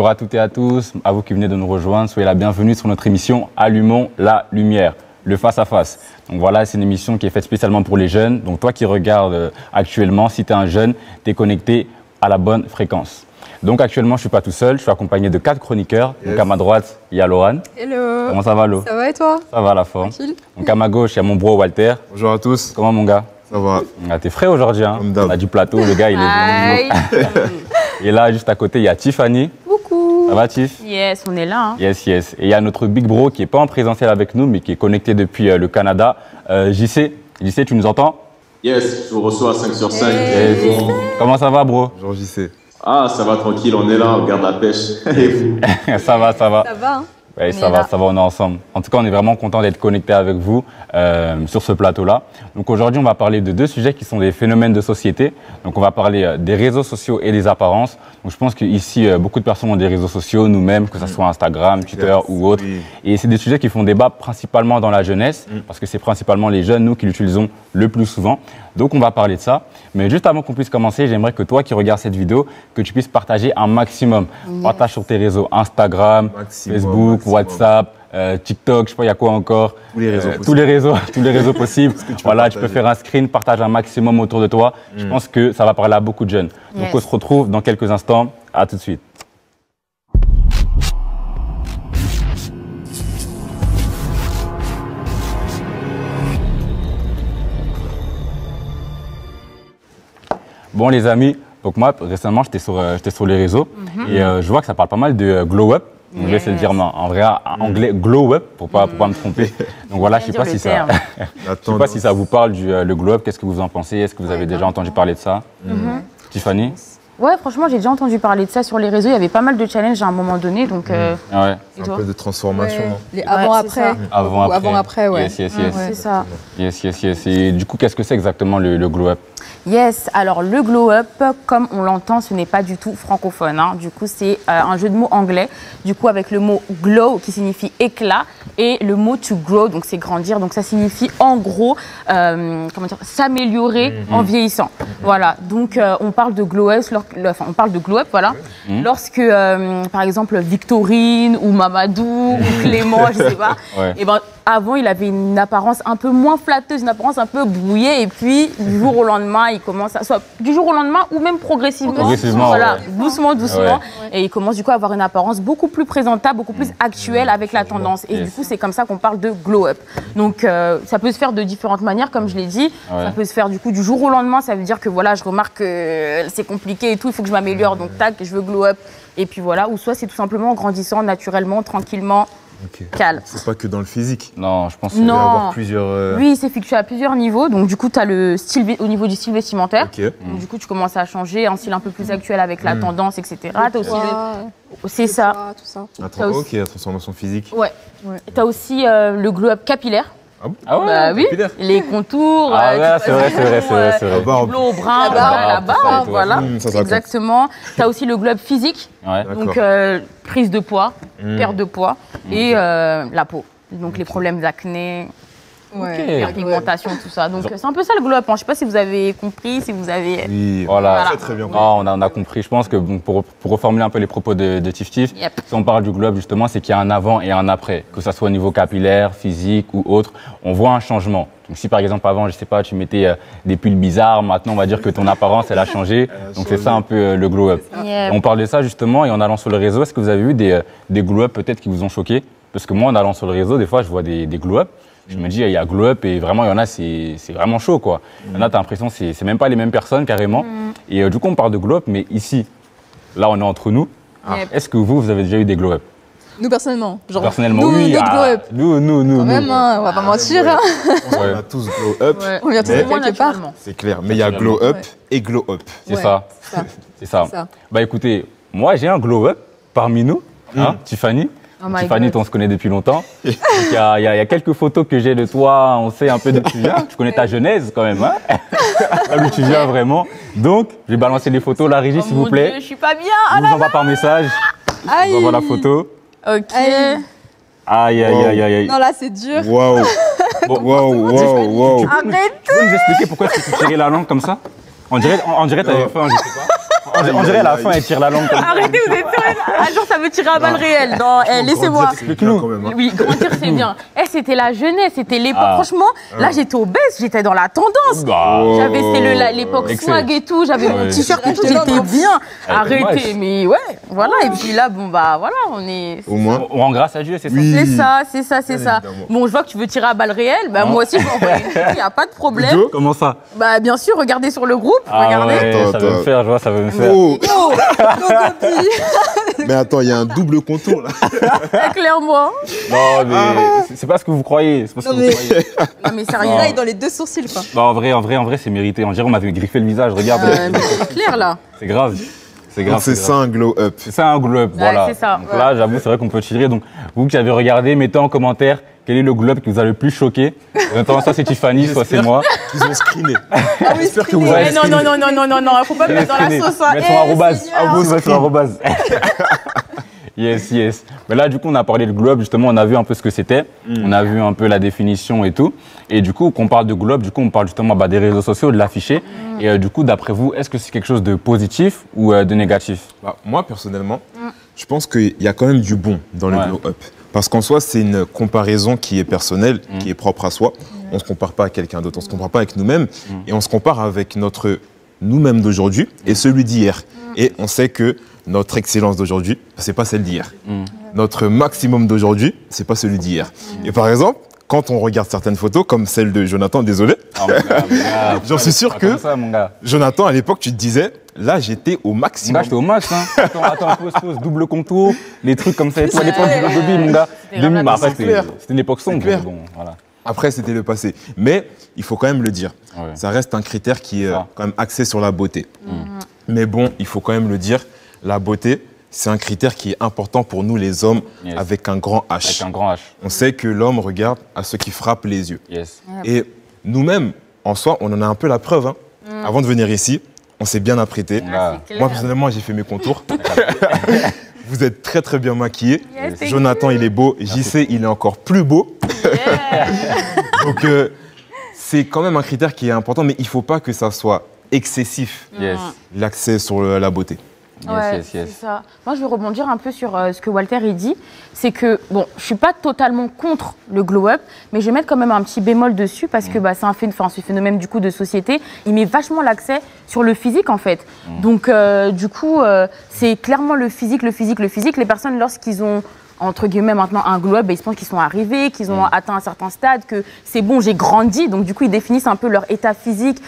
Bonjour à toutes et à tous, à vous qui venez de nous rejoindre, soyez la bienvenue sur notre émission Allumons la lumière, le face-à-face. Donc voilà, c'est une émission qui est faite spécialement pour les jeunes. Donc toi qui regardes actuellement, si tu es un jeune, tu es connecté à la bonne fréquence. Donc actuellement, je ne suis pas tout seul, je suis accompagné de 4 chroniqueurs. Yes. Donc à ma droite, il y a Laurent. Hello. Comment ça va, Lo? Ça va et toi? Ça va, la forme. Tranquille. Donc à ma gauche, il y a mon bro Walter. Bonjour à tous. Comment mon gars? Ça va. Ah, t'es frais aujourd'hui, hein? On a du plateau, le gars, il est venu. Et là, juste à côté, il y a Tiffany. Coucou. Ça va, Tiff? Yes, on est là. Hein. Yes, yes. Et il y a notre big bro qui n'est pas en présentiel avec nous, mais qui est connecté depuis le Canada. JC, tu nous entends? Yes, je vous reçois à 5 sur 5. Yes. Comment ça va, bro? Bonjour JC. Ah, ça va tranquille, on est là, on garde la pêche. Ça va, ça va. Ça va, hein? Oui, ça va, on est ensemble. En tout cas, on est vraiment content d'être connectés avec vous sur ce plateau-là. Donc aujourd'hui, on va parler de 2 sujets qui sont des phénomènes de société. Donc on va parler des réseaux sociaux et des apparences. Donc je pense qu'ici, beaucoup de personnes ont des réseaux sociaux, nous-mêmes, que ce soit Instagram, Twitter ou autre. Oui. Et c'est des sujets qui font débat principalement dans la jeunesse, parce que c'est principalement les jeunes, nous, qui l'utilisons le plus souvent. Donc on va parler de ça. Mais juste avant qu'on puisse commencer, j'aimerais que toi qui regardes cette vidéo, que tu puisses partager un maximum. Yes. Partage sur tes réseaux Instagram, Facebook, WhatsApp, TikTok, je sais pas, il y a quoi encore? Tous les réseaux possibles. Tous les réseaux possibles. Voilà, tu peux faire un screen, partage un maximum autour de toi. Je pense que ça va parler à beaucoup de jeunes. Donc on se retrouve dans quelques instants. À tout de suite. Bon les amis, donc moi récemment j'étais sur les réseaux et je vois que ça parle pas mal de glow up. Donc, je vais essayer de dire en vrai anglais glow up pour pas me tromper. Donc voilà, je sais pas si ça, je sais pas si ça vous parle le glow up. Qu'est-ce que vous en pensez? Est-ce que vous avez déjà entendu parler de ça? Tiffany? Ouais, franchement, j'ai déjà entendu parler de ça sur les réseaux. Il y avait pas mal de challenges à un moment donné, donc. Ouais. Un peu de transformation. Ouais. Les avant-après. Avant-après, ouais. Yes. C'est ça. Yes. Et du coup, qu'est-ce que c'est exactement le glow up? Yes, alors le glow up, comme on l'entend, ce n'est pas du tout francophone. Hein. Du coup, c'est un jeu de mots anglais. Du coup, avec le mot glow qui signifie éclat et le mot to grow, donc c'est grandir. Donc ça signifie en gros, s'améliorer en vieillissant. Voilà. Donc on parle de glow up, voilà. Lorsque, par exemple, Victorine ou Mamadou ou Clément, je sais pas. Et ben avant, il avait une apparence un peu moins flatteuse, une apparence un peu brouillée, et puis du jour au lendemain, il commence soit du jour au lendemain ou même progressivement, voilà, doucement, et il commence du coup à avoir une apparence beaucoup plus présentable, beaucoup plus actuelle avec la tendance. Et du coup, c'est comme ça qu'on parle de glow up. Donc, ça peut se faire de différentes manières, comme je l'ai dit. Ça peut se faire du coup du jour au lendemain. Ça veut dire que voilà, je remarque que c'est compliqué et tout, il faut que je m'améliore, donc tac, je veux glow up. Et puis voilà, ou soit c'est tout simplement en grandissant naturellement, tranquillement. Calme. C'est pas que dans le physique. Non, je pense qu'il va y avoir plusieurs. Oui, c'est fixé à plusieurs niveaux. Donc du coup, tu as le style au niveau du style vestimentaire. Donc, du coup, tu commences à changer un style un peu plus actuel avec la tendance, etc. T'as aussi c'est ça. Tout ça. La transformation physique. Ouais. Tu as aussi le glow up capillaire. Ah ouais, bah, oui, les contours. C'est vrai. Du bleu au brun, la barbe, voilà. Exactement. Tu as aussi le glow up physique. Donc prise de poids, perte de poids et la peau. Donc les problèmes d'acné, pigmentation, tout ça. Donc c'est un peu ça le glow up. Je ne sais pas si vous avez compris, si vous avez. Oui, voilà. Très bien. On a compris. Je pense que pour reformuler un peu les propos de Tiff, si on parle du glow up justement, c'est qu'il y a un avant et un après, que ce soit au niveau capillaire, physique ou autre. On voit un changement. Donc si par exemple avant, je sais pas, tu mettais des pulls bizarres, maintenant on va dire que ton apparence elle a changé. Donc c'est ça un peu le glow up. On parle de ça justement et en allant sur le réseau, est-ce que vous avez vu des glow up peut-être qui vous ont choqué? Parce que moi en allant sur le réseau, des fois je vois des glow up. Je me dis, il y a glow up et vraiment, il y en a, c'est vraiment chaud, quoi. Il y en a, t'as l'impression que c'est même pas les mêmes personnes, carrément. Et du coup, on parle de glow up, mais ici, là, on est entre nous. Est-ce que vous avez déjà eu des glow up? Nous, personnellement. Personnellement, nous, oui. Notre glow up. Nous. Quand même, on va pas mentir. On a tous glow up. On vient tous de quelque part. C'est clair. Mais il y a glow up et glow up. C'est ça. C'est ça. Bah écoutez, moi, j'ai un glow up parmi nous, Tiffany. Tiffany, on se connaît depuis longtemps. Il y a quelques photos que j'ai de toi, on sait un peu d'où tu viens. Tu connais ta genèse quand même, hein? D'où tu viens vraiment. Donc, je vais balancer les photos, la régie, s'il vous plaît. Dieu, je suis pas bien. Je vous envoie par message. Je vous envoie la photo. Ok. Aïe. Non, là, c'est dur. Waouh. Arrête. Tu peux nous expliquer pourquoi tu tirais la langue comme ça? On dirait que t'avais faim, je sais pas. On dirait à la fin, elle tire la langue comme ça. Arrêtez, vous êtes sérieux? Un jour, ça veut tirer à balles réelles. Non, laissez-moi. Oui, grandir, c'est bien. C'était la jeunesse, c'était l'époque. Franchement, là, j'étais obèse, j'étais dans la tendance. J'avais l'époque swag et tout, j'avais mon t-shirt et tout, j'étais bien. Arrêtez, mais ouais, voilà. Et puis là, bon, bah voilà, on est. Au moins. On rend grâce à Dieu, c'est ça. C'est ça. Bon, je vois que tu veux tirer à balles réelles. Bah, moi aussi, je vais envoyer une photo, il n'y a pas de problème. Comment ça? Bah, bien sûr, regardez sur le groupe. Regardez. Ouais, ça veut me faire, je vois, ça veut me faire. Mais attends, il y a un double contour là. Clairement. Non, mais c'est pas ce que vous croyez. C'est pas ce que vous croyez. Non, mais sérieux. Là, il est dans les deux sourcils, quoi. Non, en vrai, c'est mérité. On dirait qu'on m'avait griffé le visage. Regarde. Mais c'est clair, là. C'est grave. C'est ça un glow up. C'est ça un glow up, voilà. C'est ça. Donc là, j'avoue, c'est vrai qu'on peut tirer. Donc, vous qui avez regardé, mettez en commentaire quel est le glow up qui vous a le plus choqué. En attendant, soit c'est Tiffany, soit c'est moi. Ils ont screené. J'espère que vous avez Non, faut pas me mettre dans la sauce. Mettre son arrobase. Mettre son arrobase. Yes. Mais là, du coup, on a parlé de globe, justement, on a vu un peu ce que c'était, on a vu un peu la définition et tout. Et du coup, quand on parle de globe, du coup, on parle justement des réseaux sociaux, de l'afficher. Et du coup, d'après vous, est-ce que c'est quelque chose de positif ou de négatif? Moi, personnellement, je pense qu'il y a quand même du bon dans le glow up. Parce qu'en soi, c'est une comparaison qui est personnelle, qui est propre à soi. On ne se compare pas à quelqu'un d'autre, on ne se compare pas avec nous-mêmes. Et on se compare avec notre nous-mêmes d'aujourd'hui et celui d'hier. Et on sait que notre excellence d'aujourd'hui, c'est pas celle d'hier. Notre maximum d'aujourd'hui, c'est pas celui d'hier. Et par exemple, quand on regarde certaines photos, comme celle de Jonathan, désolé, j'en suis sûr que Jonathan, à l'époque, tu te disais, là, j'étais au maximum. Là, j'étais au max. Hein. Attends, pause, double contour, les trucs comme ça et tout. À l'époque du Gobi, mon gars. C'était une époque sombre. Bon, voilà. Après, c'était le passé. Mais il faut quand même le dire. Ça reste un critère qui est quand même axé sur la beauté. Mais bon, il faut quand même le dire, la beauté, c'est un critère qui est important pour nous les hommes avec un grand H. Avec un grand H. On sait que l'homme regarde à ce qui frappe les yeux. Et nous-mêmes, en soi, on en a un peu la preuve. Hein. Avant de venir ici, on s'est bien apprêté. Moi, personnellement, j'ai fait mes contours. Vous êtes très très bien maquillés. Jonathan, il est beau. JC, il est encore plus beau. Donc, c'est quand même un critère qui est important, mais il ne faut pas que ça soit excessif, l'accès sur la beauté. C'est ça. Moi, je veux rebondir un peu sur ce que Walter il dit. C'est que, bon, je ne suis pas totalement contre le glow-up, mais je vais mettre quand même un petit bémol dessus parce que c'est un phénomène du coup de société. Il met vachement l'accès sur le physique, en fait. Donc, du coup, c'est clairement le physique. Les personnes, lorsqu'ils ont entre guillemets maintenant un globe, ils pensent qu'ils sont arrivés, qu'ils ont atteint un certain stade, que c'est bon, j'ai grandi. Donc du coup, ils définissent un peu leur état physique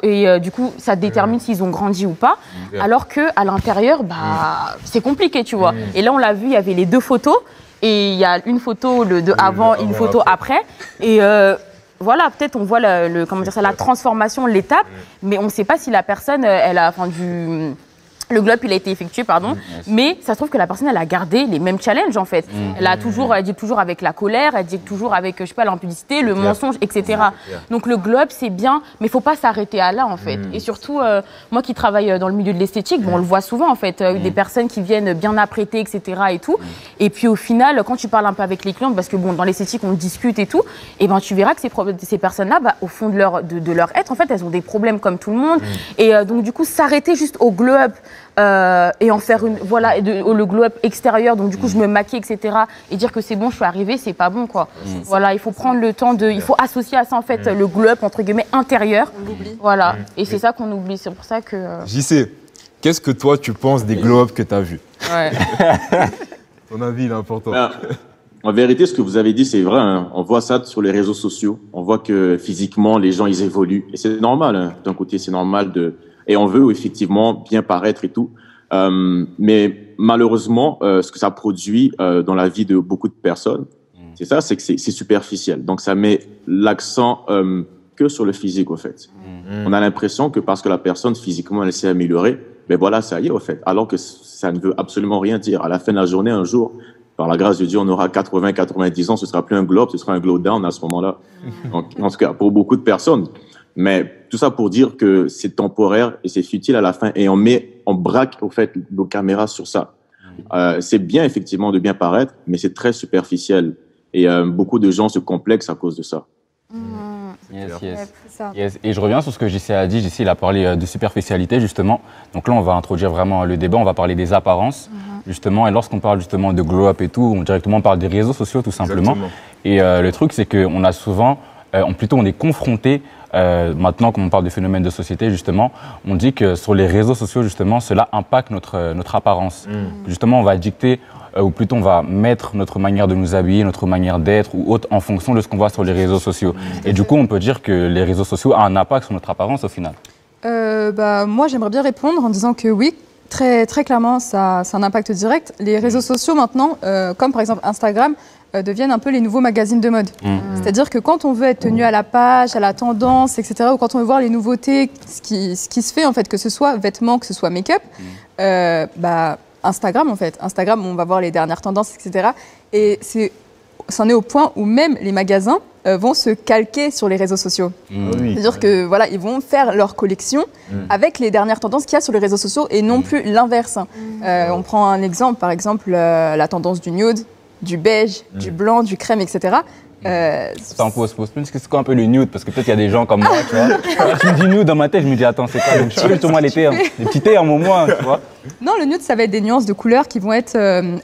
et du coup, ça détermine s'ils ont grandi ou pas. Alors que à l'intérieur, c'est compliqué, tu vois. Et là, on l'a vu, il y avait les deux photos et il y a une photo de avant, une photo après. Et voilà, peut-être on voit la transformation, l'étape, mais on ne sait pas si la personne, elle a le globe, il a été effectué, mais ça se trouve que la personne, elle a gardé les mêmes challenges, en fait. Elle dit toujours avec la colère, elle dit toujours avec, je sais pas, l'impudicité, le mensonge, etc. Donc le globe, c'est bien, mais il faut pas s'arrêter à là, en fait. Et surtout, moi qui travaille dans le milieu de l'esthétique, on le voit souvent, en fait, des personnes qui viennent bien apprêtées, etc. et tout. Et puis au final, quand tu parles un peu avec les clientes, parce que bon, dans l'esthétique, on discute et tout, et tu verras que ces personnes-là, au fond de leur être, en fait, elles ont des problèmes comme tout le monde. Et donc du coup, s'arrêter juste au globe, et en faire le glow-up extérieur, donc du coup je me maquille, etc. et dire que c'est bon, je suis arrivée, c'est pas bon, quoi. Voilà, il faut prendre le temps il faut associer à ça en fait le glow-up entre guillemets intérieur. On l'oublie. Voilà, et c'est ça qu'on oublie, c'est pour ça que... JC, qu'est-ce que toi tu penses des glow-up que tu as vus? Ton avis il est important. En vérité, ce que vous avez dit, c'est vrai. Hein. On voit ça sur les réseaux sociaux. On voit que physiquement, les gens, ils évoluent. Et c'est normal. Hein. D'un côté, c'est normal et on veut effectivement bien paraître et tout. Mais malheureusement, ce que ça produit dans la vie de beaucoup de personnes, c'est que c'est superficiel. Donc, ça met l'accent que sur le physique, au fait. On a l'impression que parce que la personne, physiquement, elle s'est améliorée, ben voilà, ça y est, au fait. Alors que ça ne veut absolument rien dire. À la fin de la journée, un jour, par la grâce de Dieu, on aura 80, 90 ans, ce sera plus un globe, ce sera un glow down à ce moment-là. Donc, en tout cas, pour beaucoup de personnes. Mais tout ça pour dire que c'est temporaire et c'est futile à la fin. Et on braque, au fait, nos caméras sur ça. C'est bien, effectivement, de bien paraître, mais c'est très superficiel. Et beaucoup de gens se complexent à cause de ça. Yes. Et je reviens sur ce que JC a dit. JC, il a parlé de superficialité, justement. Donc là, on va introduire vraiment le débat. On va parler des apparences, justement. Et lorsqu'on parle justement de glow-up et tout, directement, on parle des réseaux sociaux, tout simplement. Exactement. Et le truc, c'est qu'on a souvent, plutôt, on est confronté. Maintenant, comme on parle de phénomènes de société, justement, on dit que sur les réseaux sociaux, justement, cela impacte notre apparence. Justement, on va dicter, ou plutôt on va mettre notre manière de nous habiller, notre manière d'être ou autre en fonction de ce qu'on voit sur les réseaux sociaux. Et du coup, on peut dire que les réseaux sociaux ont un impact sur notre apparence au final. Moi, j'aimerais bien répondre en disant que oui, très clairement, ça a un impact direct. Les réseaux sociaux maintenant, comme par exemple Instagram, deviennent un peu les nouveaux magazines de mode. C'est-à-dire que quand on veut être tenu à la page, à la tendance, etc., ou quand on veut voir les nouveautés, ce qui se fait, en fait, que ce soit vêtements, que ce soit make-up, Instagram, en fait. Instagram, on va voir les dernières tendances, etc. Et c'en est au point où même les magasins vont se calquer sur les réseaux sociaux. C'est-à-dire que voilà, ils vont faire leur collection avec les dernières tendances qu'il y a sur les réseaux sociaux et non plus l'inverse. On prend un exemple, par exemple, la tendance du nude, du beige, du blanc, du crème, etc. C'est quoi un peu le nude? Parce que peut-être il y a des gens comme moi, tu vois. Quand tu me dis nude, dans ma tête, je me dis, attends, c'est quoi? Donc, je suis sur moi l'été, des petits thés en moment, tu vois. Non, le nude, ça va être des nuances de couleurs qui vont être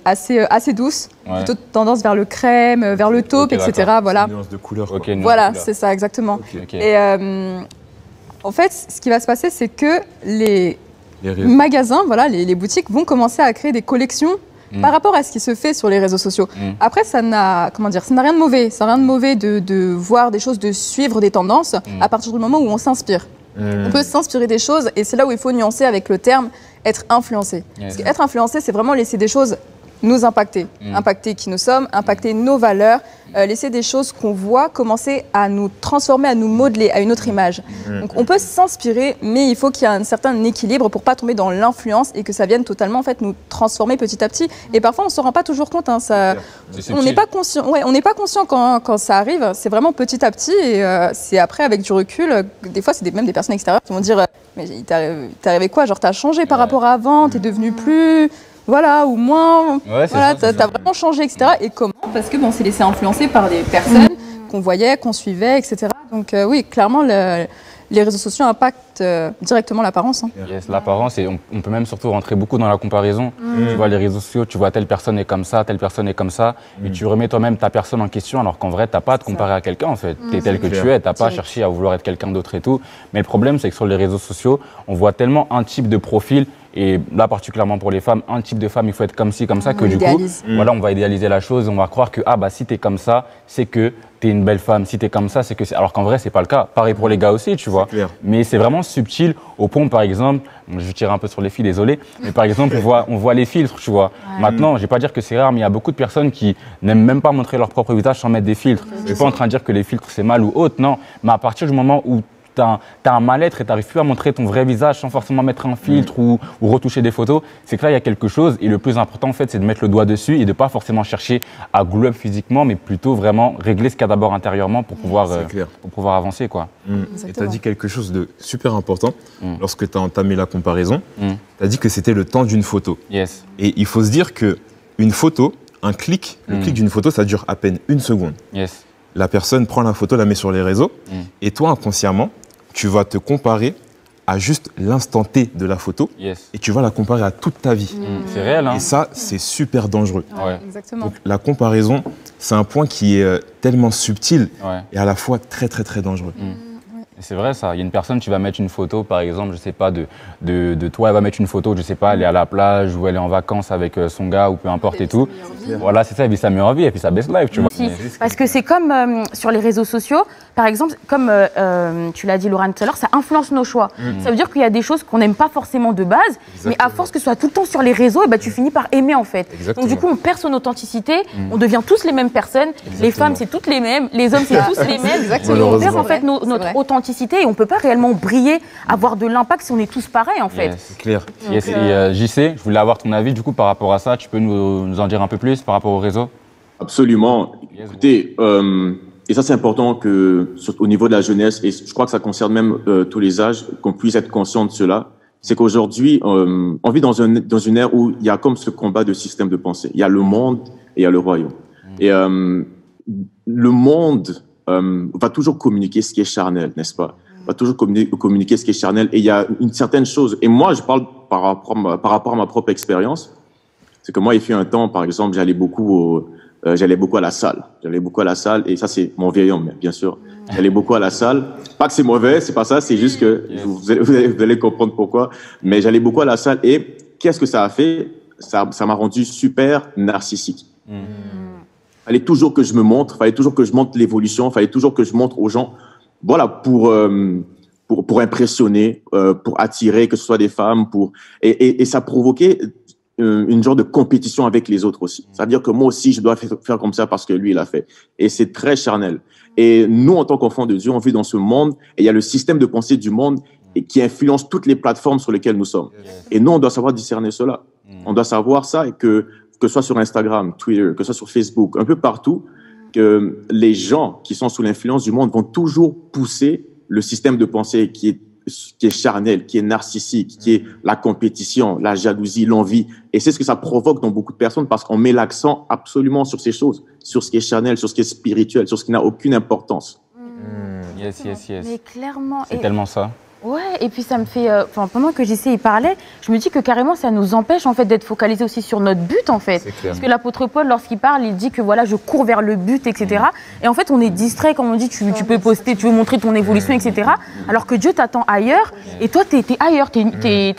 assez douces, plutôt tendance vers le crème, vers le taupe, etc. Voilà. Des nuances de couleurs. Voilà, c'est ça, exactement. Et en fait, ce qui va se passer, c'est que les magasins, voilà, les boutiques vont commencer à créer des collections par rapport à ce qui se fait sur les réseaux sociaux. Après, ça n'a rien de mauvais. Ça n'a rien de mauvais de voir des choses, de suivre des tendances à partir du moment où on s'inspire. On peut s'inspirer des choses et c'est là où il faut nuancer avec le terme être influencé. Parce qu'être influencé, c'est vraiment laisser des choses nous impacter. Impacter qui nous sommes, impacter nos valeurs, laisser des choses qu'on voit commencer à nous transformer, à nous modeler à une autre image. Donc on peut s'inspirer, mais il faut qu'il y ait un certain équilibre pour pas tomber dans l'influence et que ça vienne totalement en fait nous transformer petit à petit. Et parfois on se rend pas toujours compte. On n'est pas conscient. On n'est pas conscient quand ça arrive. C'est vraiment petit à petit et c'est après avec du recul. Des fois c'est même des personnes extérieures qui vont dire mais il t'est arrivé quoi? Genre t'as changé par rapport à avant, t'es devenu plus voilà, ou moins, voilà, t'as vraiment changé, etc. Et comment? Parce que on s'est laissé influencer par des personnes qu'on voyait, qu'on suivait, etc. Donc oui, clairement, les réseaux sociaux impactent directement l'apparence. Yes, l'apparence, et on peut même surtout rentrer beaucoup dans la comparaison. Tu vois les réseaux sociaux, tu vois telle personne est comme ça, telle personne est comme ça, et tu remets toi-même ta personne en question, alors qu'en vrai, t'as pas à te comparer à quelqu'un, en fait. T'es tel que tu es, t'as pas à chercher à vouloir être quelqu'un d'autre et tout. Mais le problème, c'est que sur les réseaux sociaux, on voit tellement un type de profil, et là, particulièrement pour les femmes, un type de femme, il faut être comme ci, comme ça, que du coup, voilà, on va idéaliser la chose, on va croire que, ah bah si t'es comme ça, c'est que t'es une belle femme, si t'es comme ça, c'est que c'est... Alors qu'en vrai, c'est pas le cas. Pareil pour les gars aussi, tu vois. Mais c'est vraiment subtil, au point, par exemple, je vais tirer un peu sur les filles, désolé, mais par exemple, on voit les filtres, tu vois. Maintenant, je vais pas dire que c'est rare, mais il y a beaucoup de personnes qui n'aiment même pas montrer leur propre visage sans mettre des filtres. Je suis pas en train de dire que les filtres, c'est mal ou autre, non. Mais à partir du moment où t'as un mal-être et t'arrives plus à montrer ton vrai visage sans forcément mettre un filtre ou retoucher des photos, c'est que là, il y a quelque chose. Et le plus important, en fait, c'est de mettre le doigt dessus et de pas forcément chercher à glow up physiquement, mais plutôt vraiment régler ce qu'il y a d'abord intérieurement pour pouvoir avancer, quoi. Et tu as dit quelque chose de super important lorsque tu as entamé la comparaison. Tu as dit que c'était le temps d'une photo. Yes. Et il faut se dire qu'une photo, le clic d'une photo, ça dure à peine 1 seconde. Yes. La personne prend la photo, la met sur les réseaux, et toi, inconsciemment, tu vas te comparer à juste l'instant T de la photo, et tu vas la comparer à toute ta vie. C'est réel, hein. Et ça, c'est super dangereux. Exactement. Donc, la comparaison, c'est un point qui est tellement subtil et à la fois très, très, très dangereux. C'est vrai ça, il y a une personne, tu vas mettre une photo par exemple, je sais pas, de toi, elle va mettre une photo, je sais pas, elle est à la plage ou elle est en vacances avec son gars ou peu importe et tout. Voilà, c'est ça, elle vit sa meilleure vie et puis sa best life, tu vois. Parce que c'est comme sur les réseaux sociaux, par exemple, comme tu l'as dit Laurent tout à l'heure, ça influence nos choix. Ça veut dire qu'il y a des choses qu'on n'aime pas forcément de base, mais à force que ce soit tout le temps sur les réseaux, et ben, tu finis par aimer en fait. Donc du coup, on perd son authenticité, on devient tous les mêmes personnes, les femmes c'est toutes les mêmes, les hommes c'est tous les mêmes, et on perd en fait notre authenticité et on peut pas réellement briller, avoir de l'impact si on est tous pareils en fait. C'est clair. Et JC, je voulais avoir ton avis du coup par rapport à ça, tu peux nous en dire un peu plus par rapport au réseau? Absolument. Écoutez, et ça c'est important que au niveau de la jeunesse, et je crois que ça concerne même tous les âges, qu'on puisse être conscient de cela, c'est qu'aujourd'hui, on vit dans une ère où il y a comme ce combat de système de pensée. Il y a le monde et il y a le royaume. Et le monde va toujours communiquer ce qui est charnel, n'est-ce pas? Va toujours communiquer ce qui est charnel. Et il y a une certaine chose. Et moi, je parle par rapport à ma propre expérience. C'est que moi, il fut un temps, par exemple, j'allais beaucoup à la salle. J'allais beaucoup à la salle. Et ça, c'est mon vieil homme, bien sûr. J'allais beaucoup à la salle. Pas que c'est mauvais, c'est pas ça. C'est juste que vous allez comprendre pourquoi. Mais j'allais beaucoup à la salle. Et qu'est-ce que ça a fait? Ça m'a rendu super narcissique. Fallait toujours que je me montre. Fallait toujours que je montre l'évolution. Fallait toujours que je montre aux gens. Voilà, pour impressionner, pour attirer, que ce soit des femmes, et ça provoquait une genre de compétition avec les autres aussi. C'est-à-dire que moi aussi, je dois faire comme ça parce que lui, il a fait. Et c'est très charnel. Et nous, en tant qu'enfants de Dieu, on vit dans ce monde, et il y a le système de pensée du monde qui influence toutes les plateformes sur lesquelles nous sommes. Et nous, on doit savoir discerner cela. On doit savoir ça, et que ce soit sur Instagram, Twitter, que ce soit sur Facebook, un peu partout, que les gens qui sont sous l'influence du monde vont toujours pousser le système de pensée qui est charnel, qui est narcissique, qui est la compétition, la jalousie, l'envie. Et c'est ce que ça provoque dans beaucoup de personnes parce qu'on met l'accent absolument sur ces choses, sur ce qui est charnel, sur ce qui est spirituel, sur ce qui n'a aucune importance. Yes. Mais clairement. C'est tellement ça. Ouais, et puis ça me fait, pendant que JC y parlait, je me dis que carrément ça nous empêche en fait d'être focalisés aussi sur notre but en fait. Parce que l'apôtre Paul, lorsqu'il parle, il dit que voilà, je cours vers le but, etc. Et en fait, on est distrait quand on dit tu peux poster, tu veux montrer ton évolution, etc. Alors que Dieu t'attend ailleurs, et toi t'es ailleurs, t'es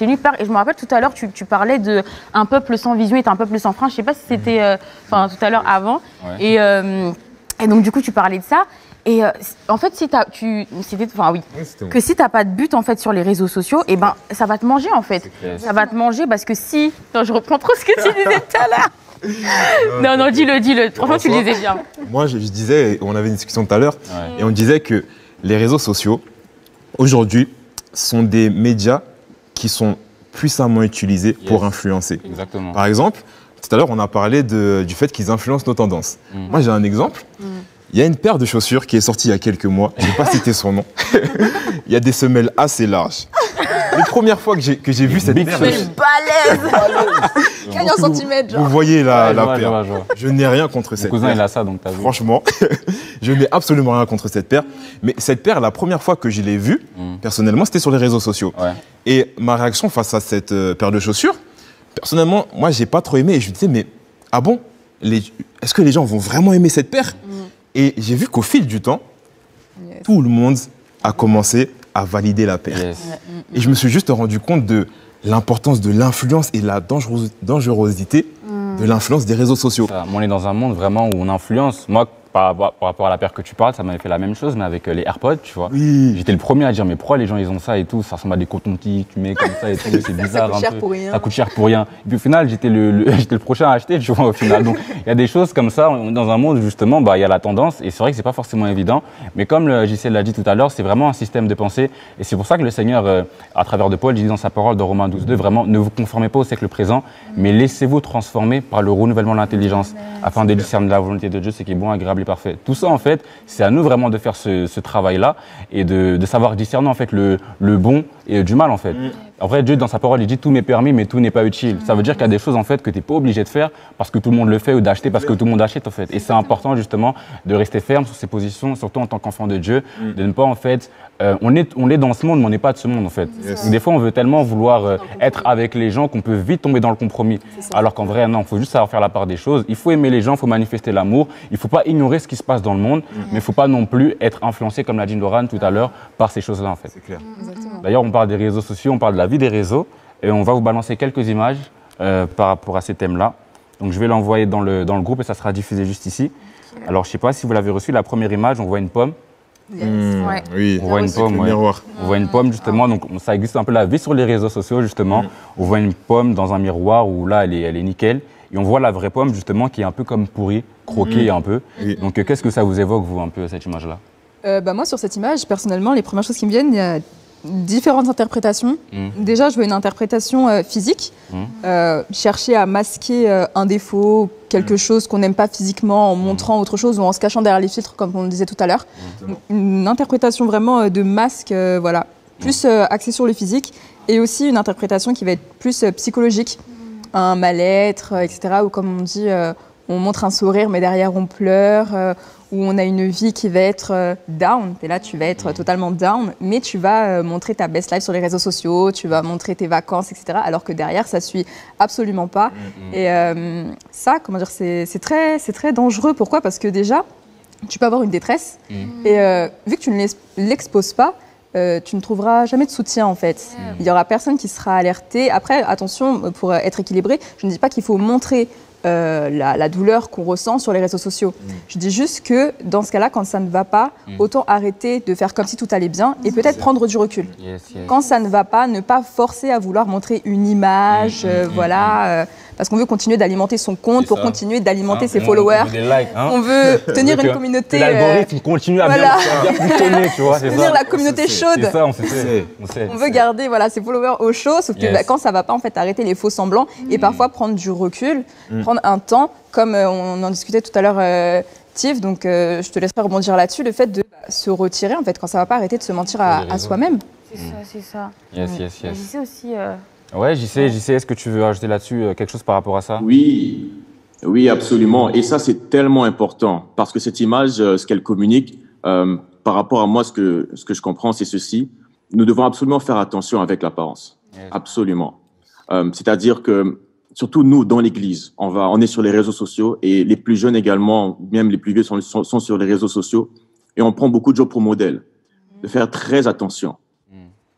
nulle part. Et je me rappelle tout à l'heure, tu parlais de un peuple sans vision est un peuple sans frein. Je sais pas si c'était, tout à l'heure avant. Ouais. Et donc du coup, tu parlais de ça. Et en fait, si t'as pas de but en fait sur les réseaux sociaux, et ben ça va te manger en fait. Ça va te manger parce que si, non, je reprends trop ce que tu disais tout à l'heure. Non, dis-le. Franchement, tu le disais bien. Moi, je disais, on avait une discussion tout à l'heure, et on disait que les réseaux sociaux aujourd'hui sont des médias qui sont puissamment utilisés pour influencer. Exactement. Par exemple, tout à l'heure, on a parlé du fait qu'ils influencent nos tendances. Moi, j'ai un exemple. Il y a une paire de chaussures qui est sortie il y a quelques mois, je ne vais pas citer son nom. Il y a des semelles assez larges. Les premières fois que j'ai vu cette paire... C'est balèze. 15 cm, genre. Vous voyez la paire. Je n'ai rien contre cette paire. Mon cousin, il a ça, donc t'as vu. Franchement, je n'ai absolument rien contre cette paire. Mais cette paire, la première fois que je l'ai vue, personnellement, c'était sur les réseaux sociaux. Ouais. Et ma réaction face à cette paire de chaussures, personnellement, moi, je n'ai pas trop aimé. Et je me disais, mais ah bon, est-ce que les gens vont vraiment aimer cette paire? Et j'ai vu qu'au fil du temps, tout le monde a commencé à valider la paire. Et je me suis juste rendu compte de l'importance de l'influence et la dangerosité de l'influence des réseaux sociaux. On est dans un monde vraiment où on influence. Moi, par rapport à la paire que tu parles, ça m'avait fait la même chose, mais avec les AirPods, tu vois. Oui. J'étais le premier à dire, mais pourquoi les gens ils ont ça et tout? Ça ressemble à des cotons-tiges, tu mets comme ça et tout, c'est bizarre un peu. Ça coûte cher pour rien. Et puis au final, j'étais le prochain à acheter, tu vois, au final. Donc il y a des choses comme ça, dans un monde justement, il y a la tendance, et c'est vrai que c'est pas forcément évident. Mais comme JC l'a dit tout à l'heure, c'est vraiment un système de pensée. Et c'est pour ça que le Seigneur, à travers de Paul, dit dans sa parole dans Romains 12:2, vraiment, ne vous conformez pas au siècle présent, mais laissez-vous transformer par le renouvellement de l'intelligence, afin de discerner la volonté de Dieu, ce qui est bon, agréable et parfait. Tout ça, en fait, c'est à nous vraiment de faire ce travail-là et de savoir discerner, en fait, le bon et du mal, en fait. En vrai, Dieu, dans sa parole, il dit « tout m'est permis, mais tout n'est pas utile ». Ça veut dire qu'il y a des choses, en fait, que tu n'es pas obligé de faire parce que tout le monde le fait ou d'acheter parce que tout le monde achète, en fait. Et c'est important, justement, de rester ferme sur ses positions, surtout en tant qu'enfant de Dieu, de ne pas, en fait... on est dans ce monde, mais on n'est pas de ce monde, en fait. Des fois, on veut tellement vouloir être avec les gens qu'on peut vite tomber dans le compromis. Alors qu'en vrai, non, il faut juste savoir faire la part des choses. Il faut aimer les gens, il faut manifester l'amour. Il ne faut pas ignorer ce qui se passe dans le monde, mais il ne faut pas non plus être influencé, comme l'a dit Laurent tout à l'heure, par ces choses-là, en fait. C'est clair. D'ailleurs, on parle des réseaux sociaux, on parle de la vie des réseaux, et on va vous balancer quelques images par rapport à ces thèmes-là. Donc, je vais l'envoyer dans le groupe et ça sera diffusé juste ici. Alors, je ne sais pas si vous l'avez reçu, la première image, on voit une pomme. Oui, on voit une pomme, on voit une pomme justement, donc ça existe un peu la vie sur les réseaux sociaux justement. On voit une pomme dans un miroir où là elle est nickel, et on voit la vraie pomme justement qui est un peu comme pourrie, croquée un peu. Donc qu'est-ce que ça vous évoque vous un peu cette image-là? Moi sur cette image, personnellement, les premières choses qui me viennent, il y a différentes interprétations. Déjà, je veux une interprétation physique, chercher à masquer un défaut, quelque chose qu'on n'aime pas physiquement en montrant autre chose ou en se cachant derrière les filtres, comme on le disait tout à l'heure. Une interprétation vraiment de masque, voilà, plus axée sur le physique, et aussi une interprétation qui va être plus psychologique, un mal-être, etc., ou comme on dit, on montre un sourire mais derrière on pleure, où on a une vie qui va être down. Et là, tu vas être totalement down, mais tu vas montrer ta best life sur les réseaux sociaux, tu vas montrer tes vacances, etc. Alors que derrière, ça suit absolument pas. Et ça, comment dire, c'est très dangereux. Pourquoi? Parce que déjà, tu peux avoir une détresse. Et vu que tu ne l'exposes pas, tu ne trouveras jamais de soutien en fait. Il n'y aura personne qui sera alerté. Après, attention, pour être équilibré, je ne dis pas qu'il faut montrer la douleur qu'on ressent sur les réseaux sociaux. Je dis juste que dans ce cas-là, quand ça ne va pas, autant arrêter de faire comme si tout allait bien et peut-être prendre du recul. Quand ça ne va pas, ne pas forcer à vouloir montrer une image, voilà, parce qu'on veut continuer d'alimenter son compte pour continuer d'alimenter ses followers. On veut tenir une communauté. L'algorithme continue à bien fonctionner, tu vois. Tenir la communauté chaude. C'est ça, on sait. On veut garder ses followers au chaud, sauf que quand ça ne va pas, en fait, arrêter les faux semblants et parfois prendre du recul, prendre un temps, comme on en discutait tout à l'heure, Tiff, donc je te laisserai rebondir là-dessus, le fait de se retirer, en fait, quand ça ne va pas, arrêter de se mentir à soi-même. C'est ça. Yes. Je sais aussi... Ouais, JC, est-ce que tu veux ajouter là-dessus quelque chose par rapport à ça? Oui, absolument. Et ça, c'est tellement important parce que cette image, ce qu'elle communique, par rapport à moi, ce que je comprends, c'est ceci. Nous devons absolument faire attention avec l'apparence. Absolument. C'est-à-dire que, surtout nous, dans l'Église, on est sur les réseaux sociaux et les plus jeunes également, même les plus vieux sont sur les réseaux sociaux et on prend beaucoup de gens pour modèle. De faire très attention.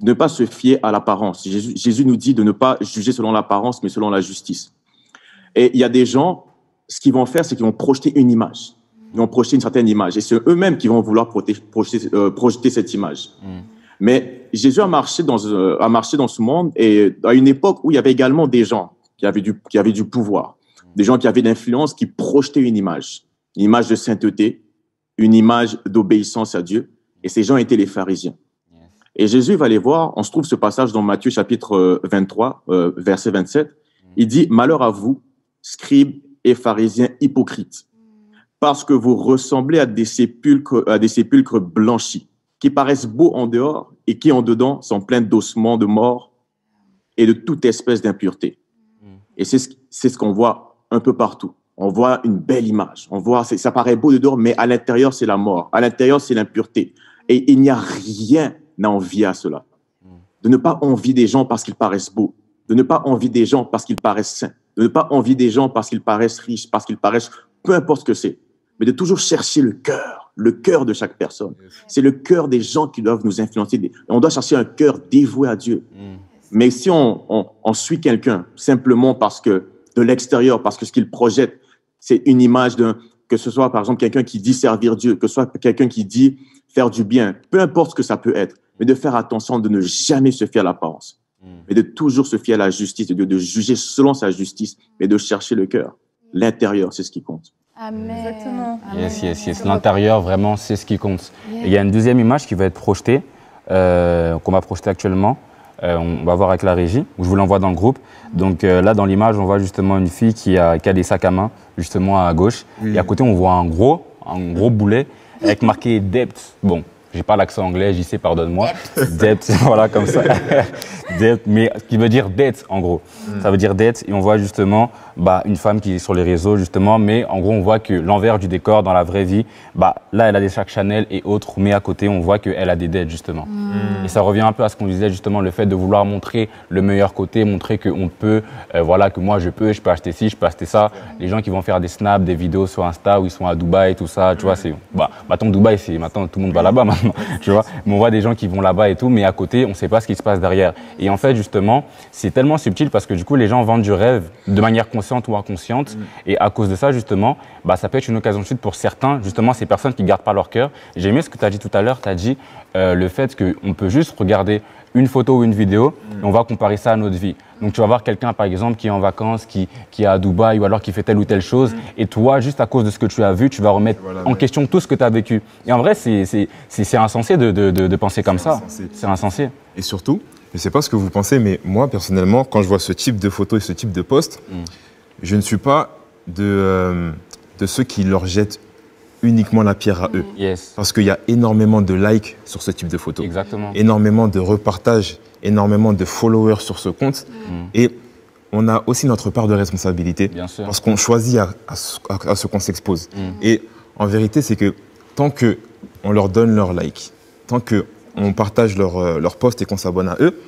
Ne pas se fier à l'apparence. Jésus nous dit de ne pas juger selon l'apparence, mais selon la justice. Et il y a des gens, ce qu'ils vont faire, c'est qu'ils vont projeter une image. Ils vont projeter une certaine image. Et c'est eux-mêmes qui vont vouloir projeter cette image. Mais Jésus a marché dans ce monde et à une époque où il y avait également des gens qui avaient du pouvoir, des gens qui avaient d'influence, qui projetaient une image de sainteté, une image d'obéissance à Dieu. Et ces gens étaient les pharisiens. Et Jésus va les voir, on se trouve ce passage dans Matthieu chapitre 23, verset 27. Il dit « Malheur à vous, scribes et pharisiens hypocrites, parce que vous ressemblez à des sépulcres blanchis, qui paraissent beaux en dehors et qui en dedans sont pleins d'ossements de mort et de toute espèce d'impureté. » Et c'est ce qu'on voit un peu partout. On voit une belle image. On voit, ça paraît beau de dehors, mais à l'intérieur, c'est la mort. À l'intérieur, c'est l'impureté. Et il n'y a rien à envier à cela. De ne pas envier des gens parce qu'ils paraissent beaux. De ne pas envier des gens parce qu'ils paraissent saints. De ne pas envier des gens parce qu'ils paraissent riches, parce qu'ils paraissent... Peu importe ce que c'est. Mais de toujours chercher le cœur de chaque personne. C'est le cœur des gens qui doivent nous influencer. On doit chercher un cœur dévoué à Dieu. Mais si on suit quelqu'un simplement parce que de l'extérieur, parce que ce qu'il projette, c'est une image que ce soit par exemple quelqu'un qui dit servir Dieu, que ce soit quelqu'un qui dit faire du bien, peu importe ce que ça peut être, mais de faire attention de ne jamais se fier à l'apparence, mais de toujours se fier à la justice de Dieu, de juger selon sa justice, mais de chercher le cœur. L'intérieur, c'est ce qui compte. Amen. Exactement. Yes. L'intérieur, vraiment, c'est ce qui compte. Et il y a une deuxième image qui va être projetée, qu'on va projeter actuellement. On va voir avec la régie, où je vous l'envoie dans le groupe. Donc là, dans l'image, on voit justement une fille qui a des sacs à main, justement à gauche. Et à côté, on voit un gros boulet avec marqué « debt ». Bon, j'ai pas l'accent anglais, j'y sais, pardonne-moi. Debt, voilà, comme ça. Debt, mais qui veut dire dette, en gros. Ça veut dire dette, et on voit justement une femme qui est sur les réseaux, justement, mais en gros, on voit que l'envers du décor, dans la vraie vie, là, elle a des sacs Chanel et autres, mais à côté, on voit qu'elle a des dettes, justement. Et ça revient un peu à ce qu'on disait, justement, le fait de vouloir montrer le meilleur côté, montrer qu'on peut, que moi, je peux acheter ci, je peux acheter ça. Les gens qui vont faire des snaps, des vidéos sur Insta où ils sont à Dubaï, tout ça, tu vois, c'est... Maintenant, Dubaï, maintenant, tout le monde va là-bas, maintenant, tu vois. Mais on voit des gens qui vont là-bas et tout, mais à côté, on ne sait pas ce qui se passe derrière. Et en fait, justement, c'est tellement subtil parce que du coup, les gens vendent du rêve de manière consciente ou inconsciente. Et à cause de ça, justement, ça peut être une occasion de chute pour certains, justement, ces personnes qui ne gardent pas leur cœur. J'ai aimé ce que tu as dit tout à l'heure. Tu as dit le fait qu'on peut juste regarder une photo ou une vidéo et on va comparer ça à notre vie. Donc, tu vas voir quelqu'un, par exemple, qui est en vacances, qui est à Dubaï ou alors qui fait telle ou telle chose. Et toi, juste à cause de ce que tu as vu, tu vas remettre en question tout ce que tu as vécu. Et en vrai, c'est insensé de penser comme ça. C'est insensé. Et surtout, je ne sais pas ce que vous pensez, mais moi, personnellement, quand je vois ce type de photos et ce type de posts, je ne suis pas de ceux qui leur jettent uniquement la pierre à eux. Parce qu'il y a énormément de likes sur ce type de photos. Exactement. Énormément de repartages, énormément de followers sur ce compte. Et on a aussi notre part de responsabilité. Bien sûr. Parce qu'on choisit à ce qu'on s'expose. Et en vérité, c'est que tant qu'on leur donne leur like, tant qu'on partage leur post et qu'on s'abonne à eux,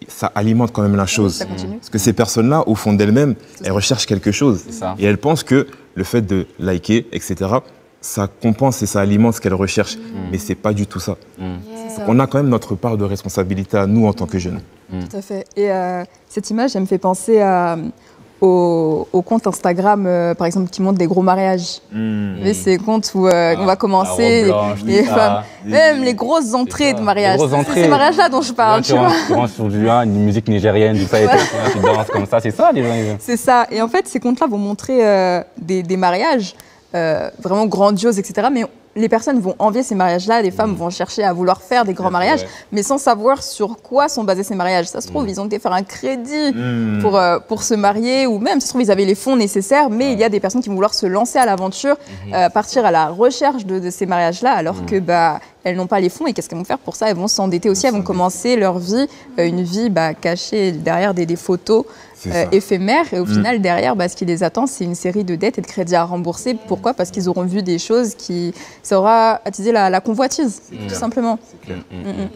ça alimente quand même la chose. Parce que ces personnes-là, au fond d'elles-mêmes, elles recherchent quelque chose. Et elles pensent que le fait de liker, etc., ça compense et ça alimente ce qu'elles recherchent. Mais c'est pas du tout ça. Donc on a quand même notre part de responsabilité à nous en tant que jeunes. Tout à fait. Et cette image, elle me fait penser au compte Instagram, par exemple, qui montre des gros mariages. Mais ces comptes où on va commencer, les femmes, même les grosses entrées de mariage. C'est ces mariages-là dont je parle. Tu rentres sur une musique nigérienne, tout ça, et tu danses comme ça, c'est ça les gens. C'est ça. Et en fait, ces comptes-là vont montrer des mariages vraiment grandioses, etc. Mais les personnes vont envier ces mariages-là, les femmes vont chercher à vouloir faire des grands mariages, mais sans savoir sur quoi sont basés ces mariages. Ça se trouve, ils ont été faire un crédit pour se marier, ou même, ça se trouve, ils avaient les fonds nécessaires, mais il y a des personnes qui vont vouloir se lancer à l'aventure, partir à la recherche de ces mariages-là, alors que elles n'ont pas les fonds, et qu'est-ce qu'elles vont faire pour ça? Elles vont s'endetter aussi, elles vont commencer leur vie, une vie cachée derrière des photos éphémères, et au final, derrière, ce qui les attend, c'est une série de dettes et de crédits à rembourser. Pourquoi? Parce qu'ils auront vu des choses ça aura attisé la convoitise, tout simplement.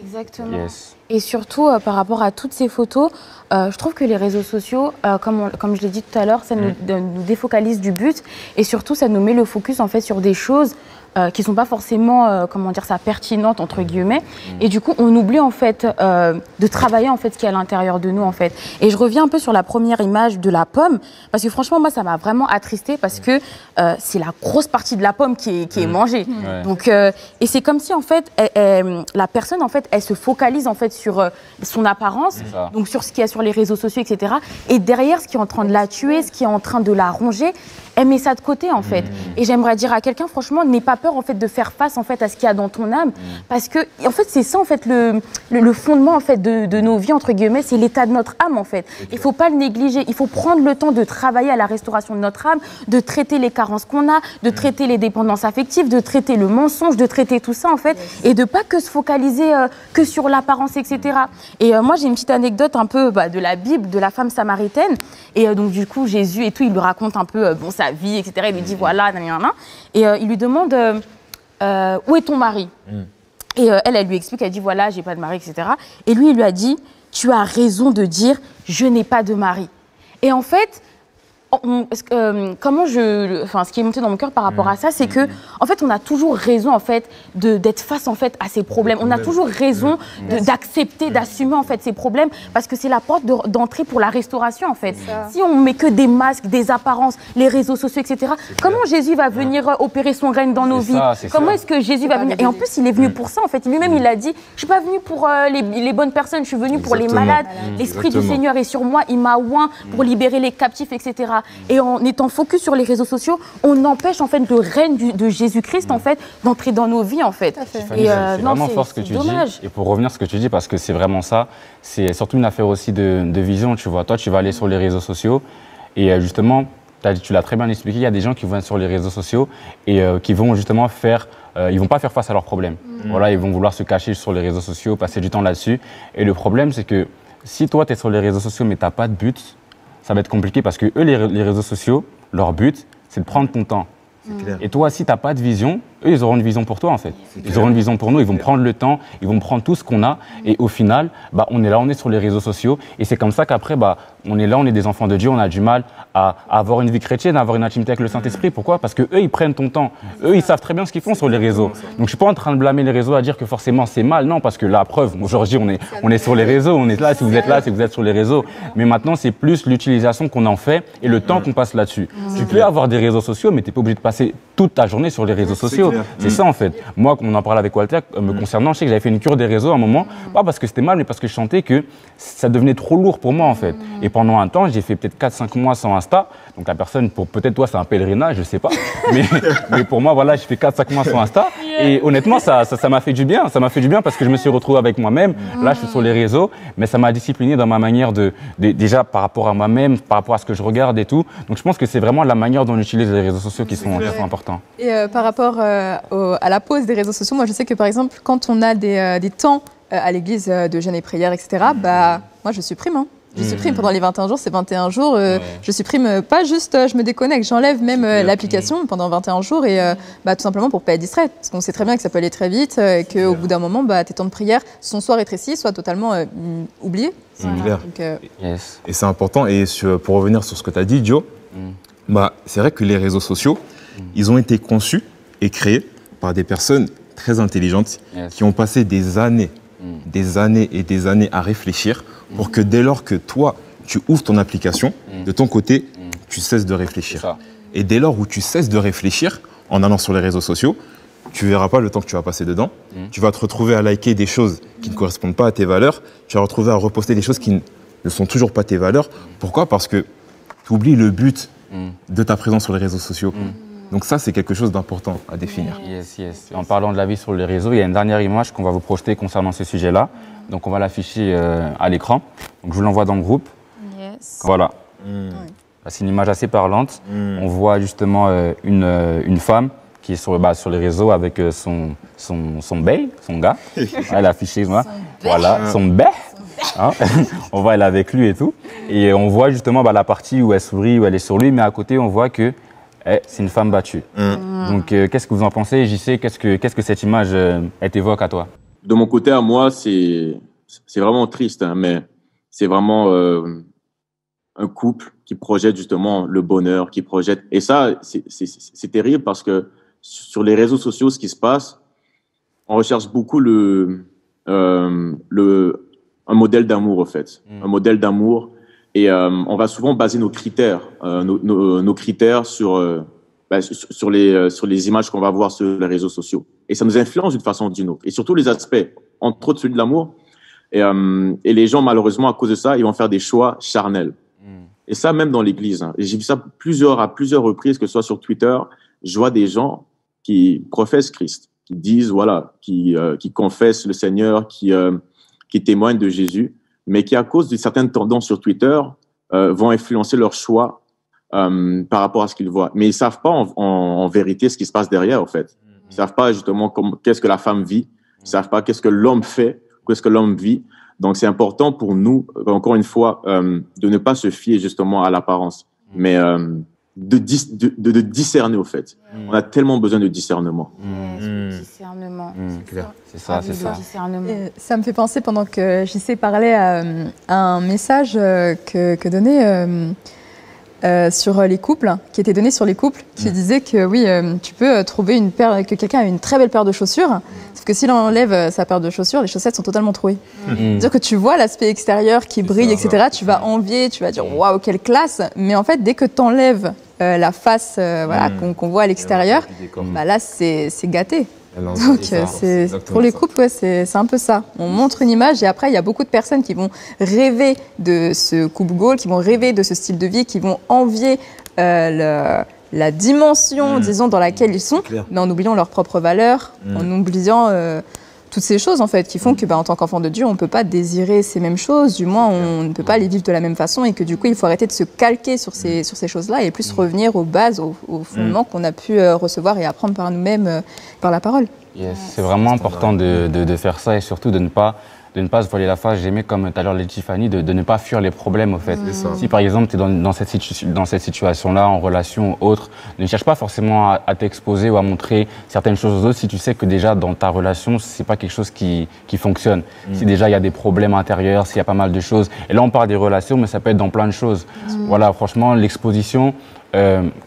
Exactement. Et surtout, par rapport à toutes ces photos, je trouve que les réseaux sociaux, comme je l'ai dit tout à l'heure, ça nous défocalise du but, et surtout, ça nous met le focus en fait sur des choses qui ne sont pas forcément, pertinentes, entre guillemets. Et du coup, on oublie en fait de travailler en fait ce qui est à l'intérieur de nous en fait. Et je reviens un peu sur la première image de la pomme, parce que franchement, moi, ça m'a vraiment attristée, parce que c'est la grosse partie de la pomme qui est mangée. Donc, et c'est comme si en fait, la personne en fait, elle se focalise en fait sur son apparence, donc sur ce qu'il y a sur les réseaux sociaux, etc. Et derrière, ce qui est en train de la tuer, ce qui est en train de la ronger, elle met ça de côté en fait. Et j'aimerais dire à quelqu'un, franchement, n'aie pas peur en fait de faire face en fait à ce qu'il y a dans ton âme, parce que en fait c'est ça en fait le fondement en fait de nos vies entre guillemets, c'est l'état de notre âme en fait. Il faut pas le négliger, il faut prendre le temps de travailler à la restauration de notre âme, de traiter les carences qu'on a, de traiter les dépendances affectives, de traiter le mensonge, de traiter tout ça en fait, et de pas que se focaliser que sur l'apparence, etc. Et moi j'ai une petite anecdote un peu de la Bible, de la femme samaritaine, et donc du coup Jésus et tout, il lui raconte un peu sa vie, etc. Il lui dit voilà, nanana, et il lui demande où est ton mari? Et elle lui explique, elle dit voilà, j'ai pas de mari, etc. Et lui, il lui a dit, tu as raison de dire je n'ai pas de mari. Et en fait, ce qui est monté dans mon cœur par rapport à ça, c'est que en fait on a toujours raison en fait d'être face en fait à ces problèmes. On a toujours raison d'accepter, d'assumer en fait ces problèmes, parce que c'est la porte d'entrée pour la restauration en fait. Si on met que des masques, des apparences, les réseaux sociaux, etc. Comment Jésus va venir opérer son règne dans nos vies? Comment est-ce que Jésus va venir? Et en plus il est venu pour ça en fait. Lui-même il a dit, je suis pas venu pour les bonnes personnes, je suis venu pour les malades. L'esprit du Seigneur est sur moi, il m'a oint pour libérer les captifs, etc. Et en étant focus sur les réseaux sociaux, on empêche en fait le règne de Jésus-Christ en fait d'entrer dans nos vies en fait. C'est vraiment fort ce que tu dis. Et pour revenir à ce que tu dis, parce que c'est vraiment ça, c'est surtout une affaire aussi de vision, tu vois. Toi, tu vas aller sur les réseaux sociaux et justement, tu l'as très bien expliqué, il y a des gens qui vont être sur les réseaux sociaux et qui vont justement ils vont pas faire face à leurs problèmes. Voilà, ils vont vouloir se cacher sur les réseaux sociaux, passer du temps là-dessus. Et le problème, c'est que si toi, tu es sur les réseaux sociaux mais tu n'as pas de but, ça va être compliqué, parce que eux, les réseaux sociaux, leur but, c'est de prendre ton temps. Et toi, si tu n'as pas de vision, eux, ils auront une vision pour toi, en fait. Ils auront une vision pour nous, ils vont prendre le temps, ils vont prendre tout ce qu'on a. Et au final, on est là, on est sur les réseaux sociaux. Et c'est comme ça qu'après, on est là, on est des enfants de Dieu, on a du mal à avoir une vie chrétienne, à avoir une intimité avec le Saint-Esprit. Pourquoi? Parce qu'eux, ils prennent ton temps. Eux, ils savent très bien ce qu'ils font sur les réseaux. Donc, je ne suis pas en train de blâmer les réseaux, à dire que forcément c'est mal. Non, parce que la preuve, aujourd'hui, on est sur les réseaux, on est là, si vous êtes là, si vous êtes sur les réseaux. Mais maintenant, c'est plus l'utilisation qu'on en fait et le temps qu'on passe là-dessus. Tu peux avoir des réseaux sociaux, mais tu n'es pas obligé de passer toute ta journée sur les réseaux sociaux. C'est ça, en fait. Moi, on en parlait avec Walter, me concernant, je sais que j'avais fait une cure des réseaux à un moment, pas parce que c'était mal, mais parce que je sentais que ça devenait trop lourd pour moi, en fait. Et pendant un temps, j'ai fait peut-être 4-5 mois sans Insta. Donc la personne, peut-être toi, c'est un pèlerinage, je sais pas. mais pour moi, voilà, j'ai fait 4-5 mois sans Insta. Et honnêtement, ça m'a fait du bien. Ça m'a fait du bien parce que je me suis retrouvé avec moi-même. Là, je suis sur les réseaux, mais ça m'a discipliné dans ma manière déjà par rapport à moi-même, par rapport à ce que je regarde et tout. Donc je pense que c'est vraiment la manière dont on utilise les réseaux sociaux qui sont importants. Et par rapport à la pause des réseaux sociaux, moi je sais que par exemple, quand on a des temps à l'église de jeûne et prière, etc., moi je supprime. Je supprime pendant les 21 jours, c'est 21 jours. Je supprime pas juste, je me déconnecte, j'enlève même l'application pendant 21 jours et tout simplement pour pas être distrait. Parce qu'on sait très bien que ça peut aller très vite et qu'au bout d'un moment, tes temps de prière sont soit rétrécis, soit totalement oubliés. C'est clair. Et c'est important. Et pour revenir sur ce que tu as dit, Joe, c'est vrai que les réseaux sociaux, ils ont été conçus et créés par des personnes très intelligentes qui ont passé des années et des années à réfléchir pour que dès lors que toi, tu ouvres ton application, de ton côté, tu cesses de réfléchir. Et dès lors où tu cesses de réfléchir, en allant sur les réseaux sociaux, tu ne verras pas le temps que tu vas passer dedans. Tu vas te retrouver à liker des choses qui ne correspondent pas à tes valeurs. Tu vas te retrouver à reposter des choses qui ne sont toujours pas tes valeurs. Pourquoi? Parce que tu oublies le but de ta présence sur les réseaux sociaux. Donc ça, c'est quelque chose d'important à définir. Yes. En parlant de la vie sur les réseaux, il y a une dernière image qu'on va vous projeter concernant ce sujet-là. Donc on va l'afficher à l'écran. Donc je vous l'envoie dans le groupe. Voilà. C'est une image assez parlante. On voit justement une femme qui est sur les réseaux avec son bae, son gars. Elle a affiché, voilà, son bae. Hein. On voit elle est avec lui et tout. Et on voit justement la partie où elle sourit, où elle est sur lui, mais à côté, on voit que c'est une femme battue. Donc, qu'est-ce que vous en pensez, JC? Qu'est-ce que cette image elle t'évoque à toi? De mon côté, à moi, c'est vraiment triste, hein, mais c'est vraiment un couple qui projette justement le bonheur, qui projette. Et ça, c'est terrible parce que sur les réseaux sociaux, ce qui se passe, on recherche beaucoup un modèle d'amour, en fait. Un modèle d'amour. Et on va souvent baser nos critères, nos critères sur les images qu'on va voir sur les réseaux sociaux. Et ça nous influence d'une façon ou d'une autre. Et surtout les aspects, entre autres celui de l'amour. Et les gens, malheureusement, à cause de ça, ils vont faire des choix charnels. Et ça, même dans l'Église. Hein. J'ai vu ça à plusieurs reprises, que ce soit sur Twitter. Je vois des gens qui professent Christ, qui disent, qui confessent le Seigneur, qui témoignent de Jésus, mais qui, à cause d'une certaine tendance sur Twitter, vont influencer leur choix par rapport à ce qu'ils voient. Mais ils savent pas en vérité ce qui se passe derrière, en fait. Ils savent pas justement qu'est-ce que la femme vit. Ils savent pas qu'est-ce que l'homme fait, qu'est-ce que l'homme vit. Donc, c'est important pour nous, encore une fois, de ne pas se fier justement à l'apparence, mais de discerner, au fait. On a tellement besoin de discernement. Discernement. C'est ça. Ça me fait penser, pendant que JC parlait, à un message que donnait sur les couples, qui était donné sur les couples, qui disait que oui, tu peux trouver que quelqu'un a une très belle paire de chaussures, sauf que s'il enlève sa paire de chaussures, les chaussettes sont totalement trouées. C'est-à-dire que tu vois l'aspect extérieur qui brille, etc. Tu vas envier, tu vas dire waouh, quelle classe, mais en fait, dès que tu enlèves la face qu'on voit à l'extérieur, là, c'est gâté. Donc, pour les couples, c'est un peu ça. On montre une image et après, il y a beaucoup de personnes qui vont rêver de ce couple goal, qui vont rêver de ce style de vie, qui vont envier la dimension, disons, dans laquelle ils sont, mais en oubliant leurs propres valeurs, en oubliant toutes ces choses, en fait, qui font que, en tant qu'enfant de Dieu, on ne peut pas désirer ces mêmes choses, du moins, on ne peut pas les vivre de la même façon et que, du coup, il faut arrêter de se calquer sur ces choses-là et plus revenir aux bases, aux fondements qu'on a pu recevoir et apprendre par nous-mêmes, par la parole. C'est vraiment important de faire ça et surtout de ne pas se voiler la face. J'aimais, comme tout à l'heure l'a dit Tiffany, de ne pas fuir les problèmes, au fait. Si par exemple tu es dans cette situation-là, en relation ou autre, ne cherche pas forcément à t'exposer ou à montrer certaines choses aux autres si tu sais que déjà dans ta relation, c'est pas quelque chose qui fonctionne. Si déjà il y a des problèmes intérieurs, s'il y a pas mal de choses. Et là on parle des relations, mais ça peut être dans plein de choses. Voilà, franchement, l'exposition,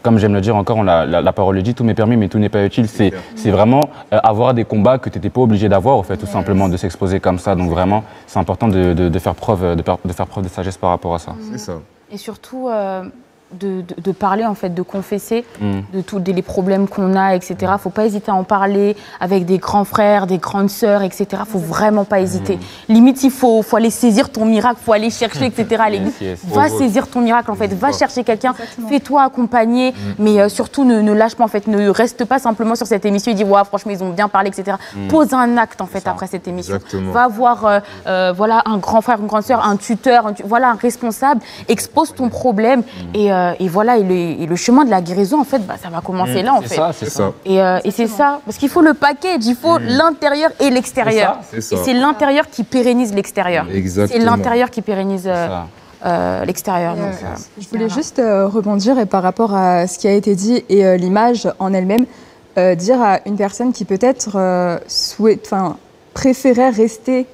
comme j'aime le dire encore, la parole le dit, tout m'est permis mais tout n'est pas utile. C'est vraiment avoir des combats que tu n'étais pas obligé d'avoir, au fait, tout simplement, de s'exposer comme ça. Donc vraiment, c'est important de faire preuve de sagesse par rapport à ça. C'est ça. Et surtout, de parler, en fait, de confesser de tous les problèmes qu'on a, etc. Il ne faut pas hésiter à en parler avec des grands frères, des grandes sœurs, etc. Il ne faut vraiment pas hésiter. Limite, il faut aller saisir ton miracle, il faut aller chercher, etc. Va saisir ton miracle, en fait. Va chercher quelqu'un, fais-toi accompagner, mais surtout ne lâche pas, en fait. Ne reste pas simplement sur cette émission et dis, ouais, franchement, ils ont bien parlé, etc. Pose un acte, en fait, après cette émission. Va voir un grand frère, une grande sœur, un tuteur, un responsable, expose ton problème et voilà, et le chemin de la guérison, en fait, ça va commencer là, en fait. C'est ça. Et c'est ça, parce qu'il faut le package, il faut l'intérieur et l'extérieur. Et c'est l'intérieur qui pérennise l'extérieur. C'est l'intérieur qui pérennise l'extérieur. Je voulais juste rebondir par rapport à ce qui a été dit et l'image en elle-même, dire à une personne qui peut-être préférait rester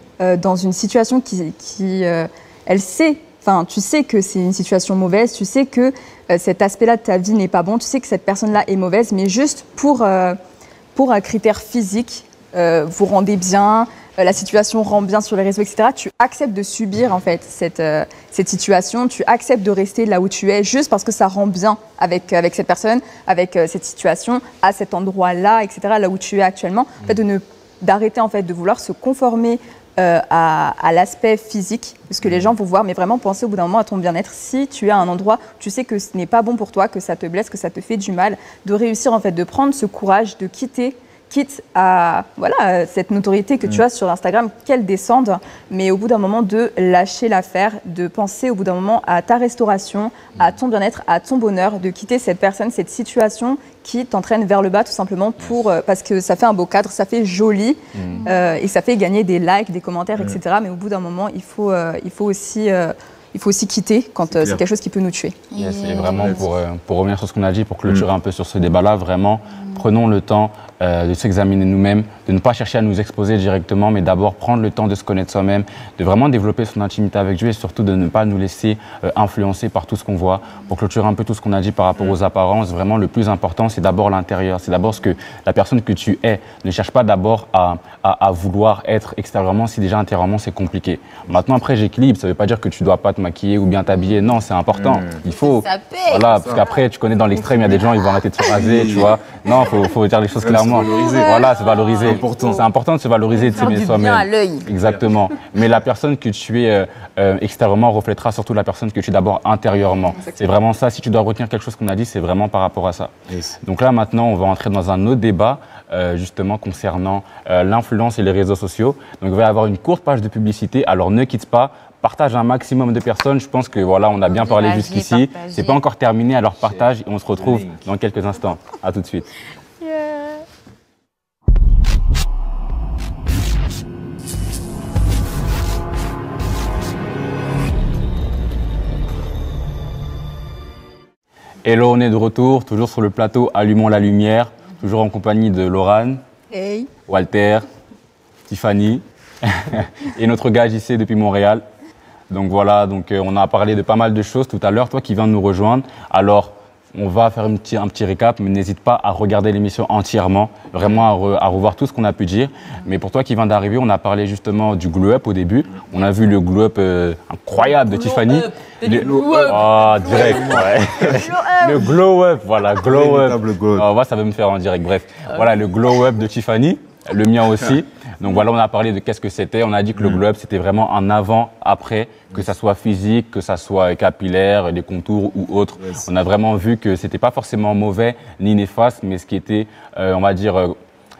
dans une situation qui elle sait, tu sais que c'est une situation mauvaise, tu sais que cet aspect-là de ta vie n'est pas bon, tu sais que cette personne-là est mauvaise, mais juste pour un critère physique, vous rendez bien, la situation rend bien sur les réseaux, etc. Tu acceptes de subir en fait cette situation, tu acceptes de rester là où tu es juste parce que ça rend bien avec cette personne, avec cette situation, à cet endroit-là, etc. Là où tu es actuellement. En fait, d'arrêter en fait de vouloir se conformer à l'aspect physique, parce que les gens vont voir, mais vraiment penser au bout d'un moment à ton bien-être. Si tu es à un endroit où tu sais que ce n'est pas bon pour toi, que ça te blesse, que ça te fait du mal, de réussir en fait, de prendre ce courage, de quitte à cette notoriété que tu as sur Instagram, qu'elle descende, mais au bout d'un moment de lâcher l'affaire, de penser au bout d'un moment à ta restauration, à ton bien-être, à ton bonheur, de quitter cette personne, cette situation qui t'entraîne vers le bas tout simplement parce que ça fait un beau cadre, ça fait joli et ça fait gagner des likes, des commentaires, etc. Mais au bout d'un moment, il faut aussi quitter quand c'est quelque chose qui peut nous tuer. Et vraiment, pour revenir sur ce qu'on a dit, pour clôturer un peu sur ce débat-là, vraiment, prenons le temps de s'examiner nous-mêmes, de ne pas chercher à nous exposer directement, mais d'abord prendre le temps de se connaître soi-même, de vraiment développer son intimité avec Dieu et surtout de ne pas nous laisser influencer par tout ce qu'on voit. Pour clôturer un peu tout ce qu'on a dit par rapport aux apparences, vraiment le plus important, c'est d'abord l'intérieur. C'est d'abord ce que la personne que tu es. Ne cherche pas d'abord à vouloir être extérieurement si déjà intérieurement c'est compliqué. Maintenant, après, j'équilibre. Ça ne veut pas dire que tu ne dois pas te maquiller ou bien t'habiller. Non, c'est important. Il faut. Voilà, parce qu'après, tu connais dans l'extrême, il y a des gens, ils vont arrêter de se raser, tu vois. Non, faut dire les choses clairement. Voilà, c'est valoriser. C'est important de se valoriser et de s'aimer soi-même. À l'œil. Exactement. Mais la personne que tu es extérieurement reflètera surtout la personne que tu es d'abord intérieurement. C'est vraiment ça. Si tu dois retenir quelque chose qu'on a dit, c'est vraiment par rapport à ça. Donc là, maintenant, on va entrer dans un autre débat, justement, concernant l'influence et les réseaux sociaux. Donc, il va y avoir une courte page de publicité. Alors, ne quitte pas. Partage un maximum de personnes. Je pense que voilà, on a bien parlé jusqu'ici. C'est pas encore terminé, alors partage et on se retrouve dans quelques instants. À tout de suite. Hello, on est de retour, toujours sur le plateau Allumons la lumière, toujours en compagnie de Laurane, Walter, Tiffany et notre gars JC depuis Montréal. Donc voilà, on a parlé de pas mal de choses tout à l'heure, toi qui viens de nous rejoindre. Alors, on va faire un petit récap, mais n'hésite pas à regarder l'émission entièrement, vraiment à revoir tout ce qu'on a pu dire. Mais pour toi qui viens d'arriver, on a parlé justement du glow-up au début. On a vu le glow-up incroyable de Tiffany. Direct, ouais. Le glow-up, voilà, glow-up. Ça va me faire en direct, bref. Voilà, le glow-up de Tiffany, le mien aussi. Donc voilà, on a parlé de qu'est-ce que c'était. On a dit que le glow-up, c'était vraiment un avant-après, que ça soit physique, que ça soit capillaire, des contours ou autre. On a vraiment vu que c'était pas forcément mauvais ni néfaste, mais ce qui était, on va dire,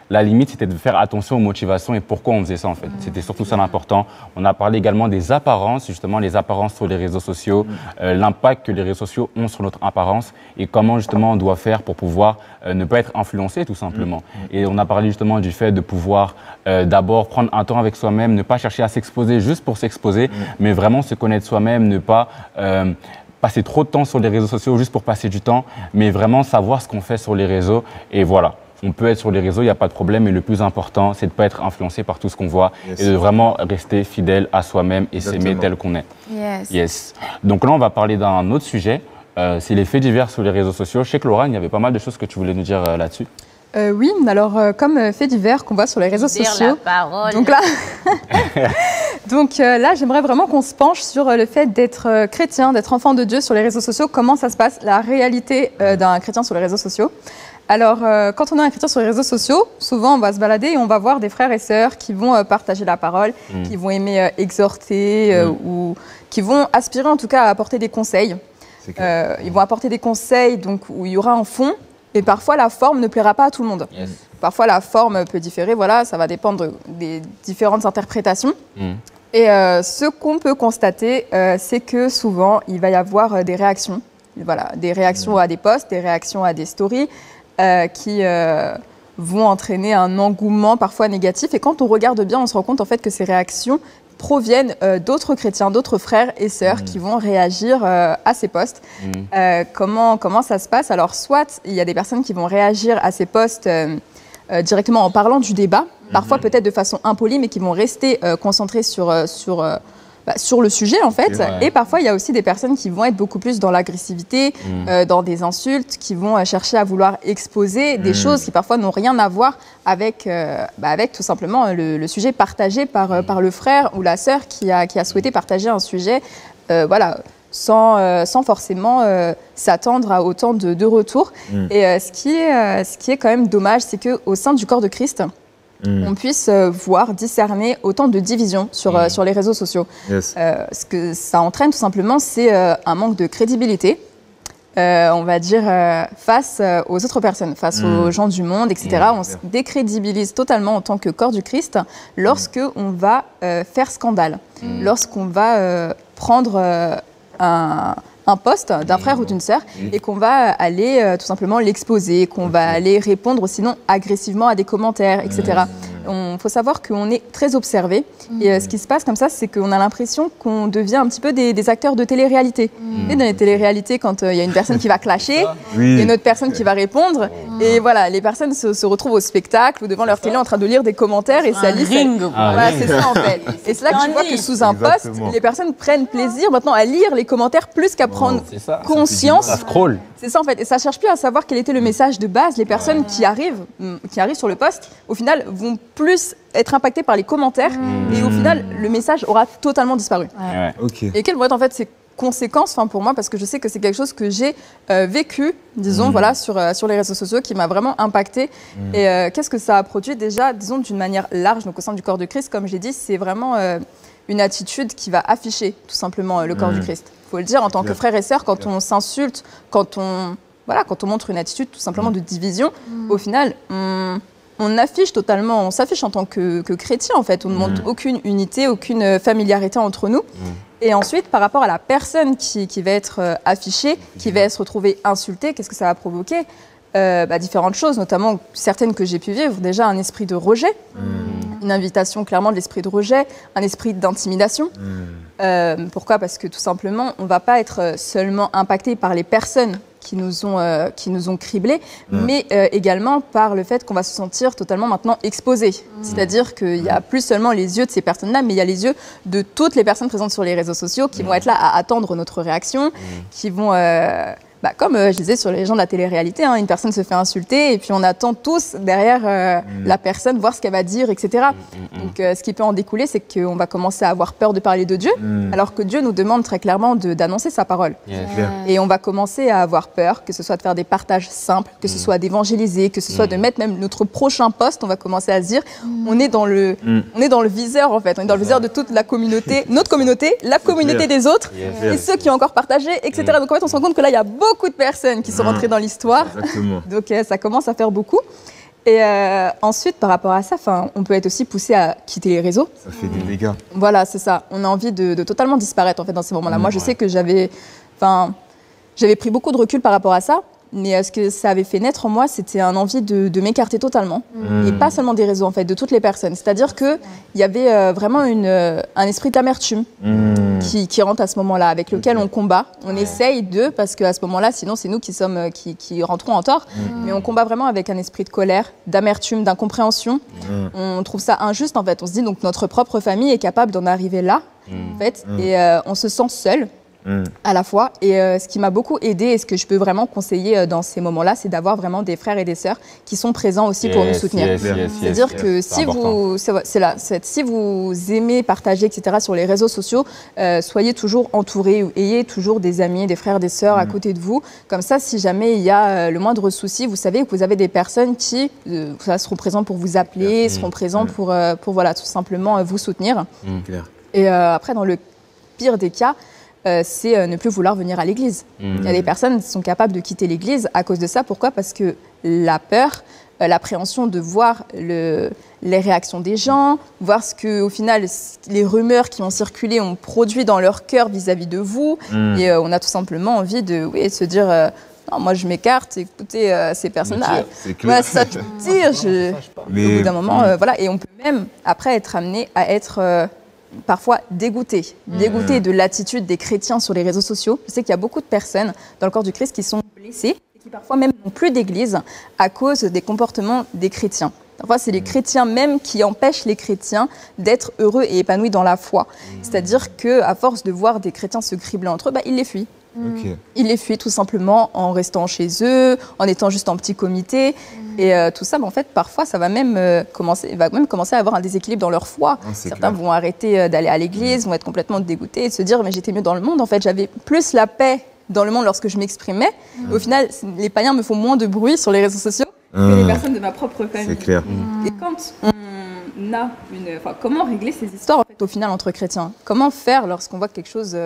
la limite, c'était de faire attention aux motivations et pourquoi on faisait ça en fait. C'était surtout ça l'important. On a parlé également des apparences, justement les apparences sur les réseaux sociaux, l'impact que les réseaux sociaux ont sur notre apparence et comment justement on doit faire pour pouvoir ne pas être influencé tout simplement. Et on a parlé justement du fait de pouvoir d'abord prendre un temps avec soi-même, ne pas chercher à s'exposer juste pour s'exposer, mais vraiment se connaître soi-même, ne pas passer trop de temps sur les réseaux sociaux juste pour passer du temps, mais vraiment savoir ce qu'on fait sur les réseaux et voilà. On peut être sur les réseaux, il n'y a pas de problème, mais le plus important, c'est de ne pas être influencé par tout ce qu'on voit et de vraiment rester fidèle à soi-même et s'aimer tel qu'on est. Donc là, on va parler d'un autre sujet, c'est les faits divers sur les réseaux sociaux. Je sais que Laurane, il y avait pas mal de choses que tu voulais nous dire là-dessus. Oui, alors comme faits divers qu'on voit sur les réseaux sociaux. Donc là, j'aimerais vraiment qu'on se penche sur le fait d'être chrétien, d'être enfant de Dieu sur les réseaux sociaux. Comment ça se passe, la réalité d'un chrétien sur les réseaux sociaux. Alors, quand on est un chrétien sur les réseaux sociaux, souvent on va se balader et on va voir des frères et sœurs qui vont partager la parole, qui vont aimer exhorter ou qui vont aspirer en tout cas à apporter des conseils. Ils vont apporter des conseils donc, où il y aura un fond et parfois la forme ne plaira pas à tout le monde. Parfois la forme peut différer, voilà, ça va dépendre des différentes interprétations. Et ce qu'on peut constater, c'est que souvent il va y avoir des réactions. Voilà, des réactions à des posts, des réactions à des stories. Qui vont entraîner un engouement parfois négatif. Et quand on regarde bien, on se rend compte en fait que ces réactions proviennent d'autres chrétiens, d'autres frères et sœurs qui vont réagir à ces posts. Comment ça se passe? Alors, soit il y a des personnes qui vont réagir à ces posts directement en parlant du débat, parfois peut-être de façon impolie, mais qui vont rester concentrés sur le sujet, en fait. Et parfois, il y a aussi des personnes qui vont être beaucoup plus dans l'agressivité, dans des insultes, qui vont chercher à vouloir exposer des choses qui parfois n'ont rien à voir avec tout simplement le sujet partagé par le frère ou la sœur qui a souhaité partager un sujet, sans forcément s'attendre à autant de retours. Et ce qui est quand même dommage, c'est qu'au sein du corps de Christ, on puisse voir, discerner autant de divisions sur les réseaux sociaux. Ce que ça entraîne tout simplement, c'est un manque de crédibilité, on va dire, face aux autres personnes, face aux gens du monde, etc. On se décrédibilise totalement en tant que corps du Christ lorsqu'on va faire scandale, lorsqu'on va prendre un poste d'un frère ou d'une sœur et qu'on va aller tout simplement l'exposer, qu'on va aller répondre sinon agressivement à des commentaires, etc. Il faut savoir qu'on est très observé et ce qui se passe comme ça, c'est qu'on a l'impression qu'on devient un petit peu des acteurs de télé-réalité. Et dans les télé-réalités, quand il y a une personne qui va clasher, il y a une autre personne qui va répondre et voilà, les personnes se retrouvent au spectacle ou devant leur télé en train de lire des commentaires et ça lit. Voilà, c'est ça en fait. Et c'est là que tu vois que sous un post, les personnes prennent plaisir maintenant à lire les commentaires plus qu'à prendre conscience. Ça scroll. C'est ça en fait. Et ça cherche plus à savoir quel était le message de base. Les personnes qui arrivent sur le post, au final, vont plus être impactées par les commentaires et au final, le message aura totalement disparu. Et quelles vont être en fait ces conséquences, pour moi, parce que je sais que c'est quelque chose que j'ai vécu, disons, sur les réseaux sociaux, qui m'a vraiment impactée. Et qu'est-ce que ça a produit déjà, disons, d'une manière large, donc au sein du corps de Christ, comme j'ai dit, c'est vraiment une attitude qui va afficher tout simplement le corps du Christ. Il faut le dire, en tant que frères et sœurs, quand on s'insulte, quand on montre une attitude tout simplement de division, au final, on affiche totalement, on s'affiche en tant que chrétien en fait, on ne montre aucune unité, aucune familiarité entre nous. Et ensuite, par rapport à la personne qui va être affichée, qui va se retrouver insultée, qu'est-ce que ça va provoquer? Différentes choses, notamment certaines que j'ai pu vivre, déjà un esprit de rejet, une invitation clairement de l'esprit de rejet, un esprit d'intimidation. Pourquoi? Parce que tout simplement, on ne va pas être seulement impacté par les personnes qui nous ont criblés, mais également par le fait qu'on va se sentir totalement maintenant exposé. C'est-à-dire qu'il n'y a plus seulement les yeux de ces personnes-là, mais il y a les yeux de toutes les personnes présentes sur les réseaux sociaux qui vont être là à attendre notre réaction, qui vont... comme je disais sur les gens de la télé-réalité, une personne se fait insulter et puis on attend tous derrière la personne, voir ce qu'elle va dire, etc. Donc ce qui peut en découler, c'est qu'on va commencer à avoir peur de parler de Dieu, alors que Dieu nous demande très clairement d'annoncer sa parole. Et on va commencer à avoir peur, que ce soit de faire des partages simples, que ce soit d'évangéliser, que ce soit de mettre même notre prochain post, on va commencer à se dire, on est dans le viseur en fait, on est dans le viseur de toute la communauté, notre communauté, la communauté des autres, et ceux qui ont encore partagé, etc. Donc en fait, on se rend compte que là, il y a beaucoup de personnes qui sont rentrées dans l'histoire. Donc ça commence à faire beaucoup. Et ensuite, par rapport à ça, on peut être aussi poussé à quitter les réseaux. Ça fait des dégâts. Voilà, c'est ça. On a envie de totalement disparaître en fait dans ces moments-là. Moi, je sais que j'avais pris beaucoup de recul par rapport à ça. Mais ce que ça avait fait naître en moi, c'était une envie de m'écarter totalement. Et pas seulement des réseaux, en fait, de toutes les personnes. C'est-à-dire qu'il y avait vraiment un esprit d'amertume qui rentre à ce moment-là, avec lequel on combat. On essaye parce qu'à ce moment-là, sinon, c'est nous qui rentrons en tort. Mais on combat vraiment avec un esprit de colère, d'amertume, d'incompréhension. On trouve ça injuste, en fait. On se dit, donc, notre propre famille est capable d'en arriver là, en fait. Et on se sent seul. À la fois. Et ce qui m'a beaucoup aidé et ce que je peux vraiment conseiller dans ces moments-là, c'est d'avoir vraiment des frères et des sœurs qui sont présents aussi pour nous soutenir. C'est-à-dire que si vous aimez partager, etc., sur les réseaux sociaux, soyez toujours entourés, ayez toujours des amis, des frères, des sœurs à côté de vous. Comme ça, si jamais il y a le moindre souci, vous savez que vous avez des personnes qui seront présentes pour vous appeler, seront présentes pour tout simplement vous soutenir. Et après, dans le pire des cas, c'est ne plus vouloir venir à l'église. Il y a des personnes qui sont capables de quitter l'église à cause de ça. Pourquoi? Parce que la peur, l'appréhension de voir les réactions des gens, voir ce que, au final, les rumeurs qui ont circulé ont produit dans leur cœur vis-à-vis de vous. Et on a tout simplement envie de se dire... non, moi, je m'écarte, écoutez, ces personnes-là, ça te tire. Au bout d'un moment, et on peut même, après, être amené à être... parfois dégoûtée de l'attitude des chrétiens sur les réseaux sociaux. Je sais qu'il y a beaucoup de personnes dans le corps du Christ qui sont blessées et qui parfois même n'ont plus d'église à cause des comportements des chrétiens. Parfois, c'est les chrétiens même qui empêchent les chrétiens d'être heureux et épanouis dans la foi. C'est-à-dire qu'à force de voir des chrétiens se cribler entre eux, ils les fuient. Ils les fuient tout simplement en restant chez eux, en étant juste en petit comité. Et tout ça, en fait, parfois, ça va même commencer à avoir un déséquilibre dans leur foi. Certains vont arrêter d'aller à l'église, vont être complètement dégoûtés et se dire « mais j'étais mieux dans le monde, en fait, j'avais plus la paix dans le monde lorsque je m'exprimais. Au final, les païens me font moins de bruit sur les réseaux sociaux que les personnes de ma propre famille. » C'est clair. Et quand on a comment régler ces histoires, en fait, au final, entre chrétiens? Comment faire lorsqu'on voit quelque chose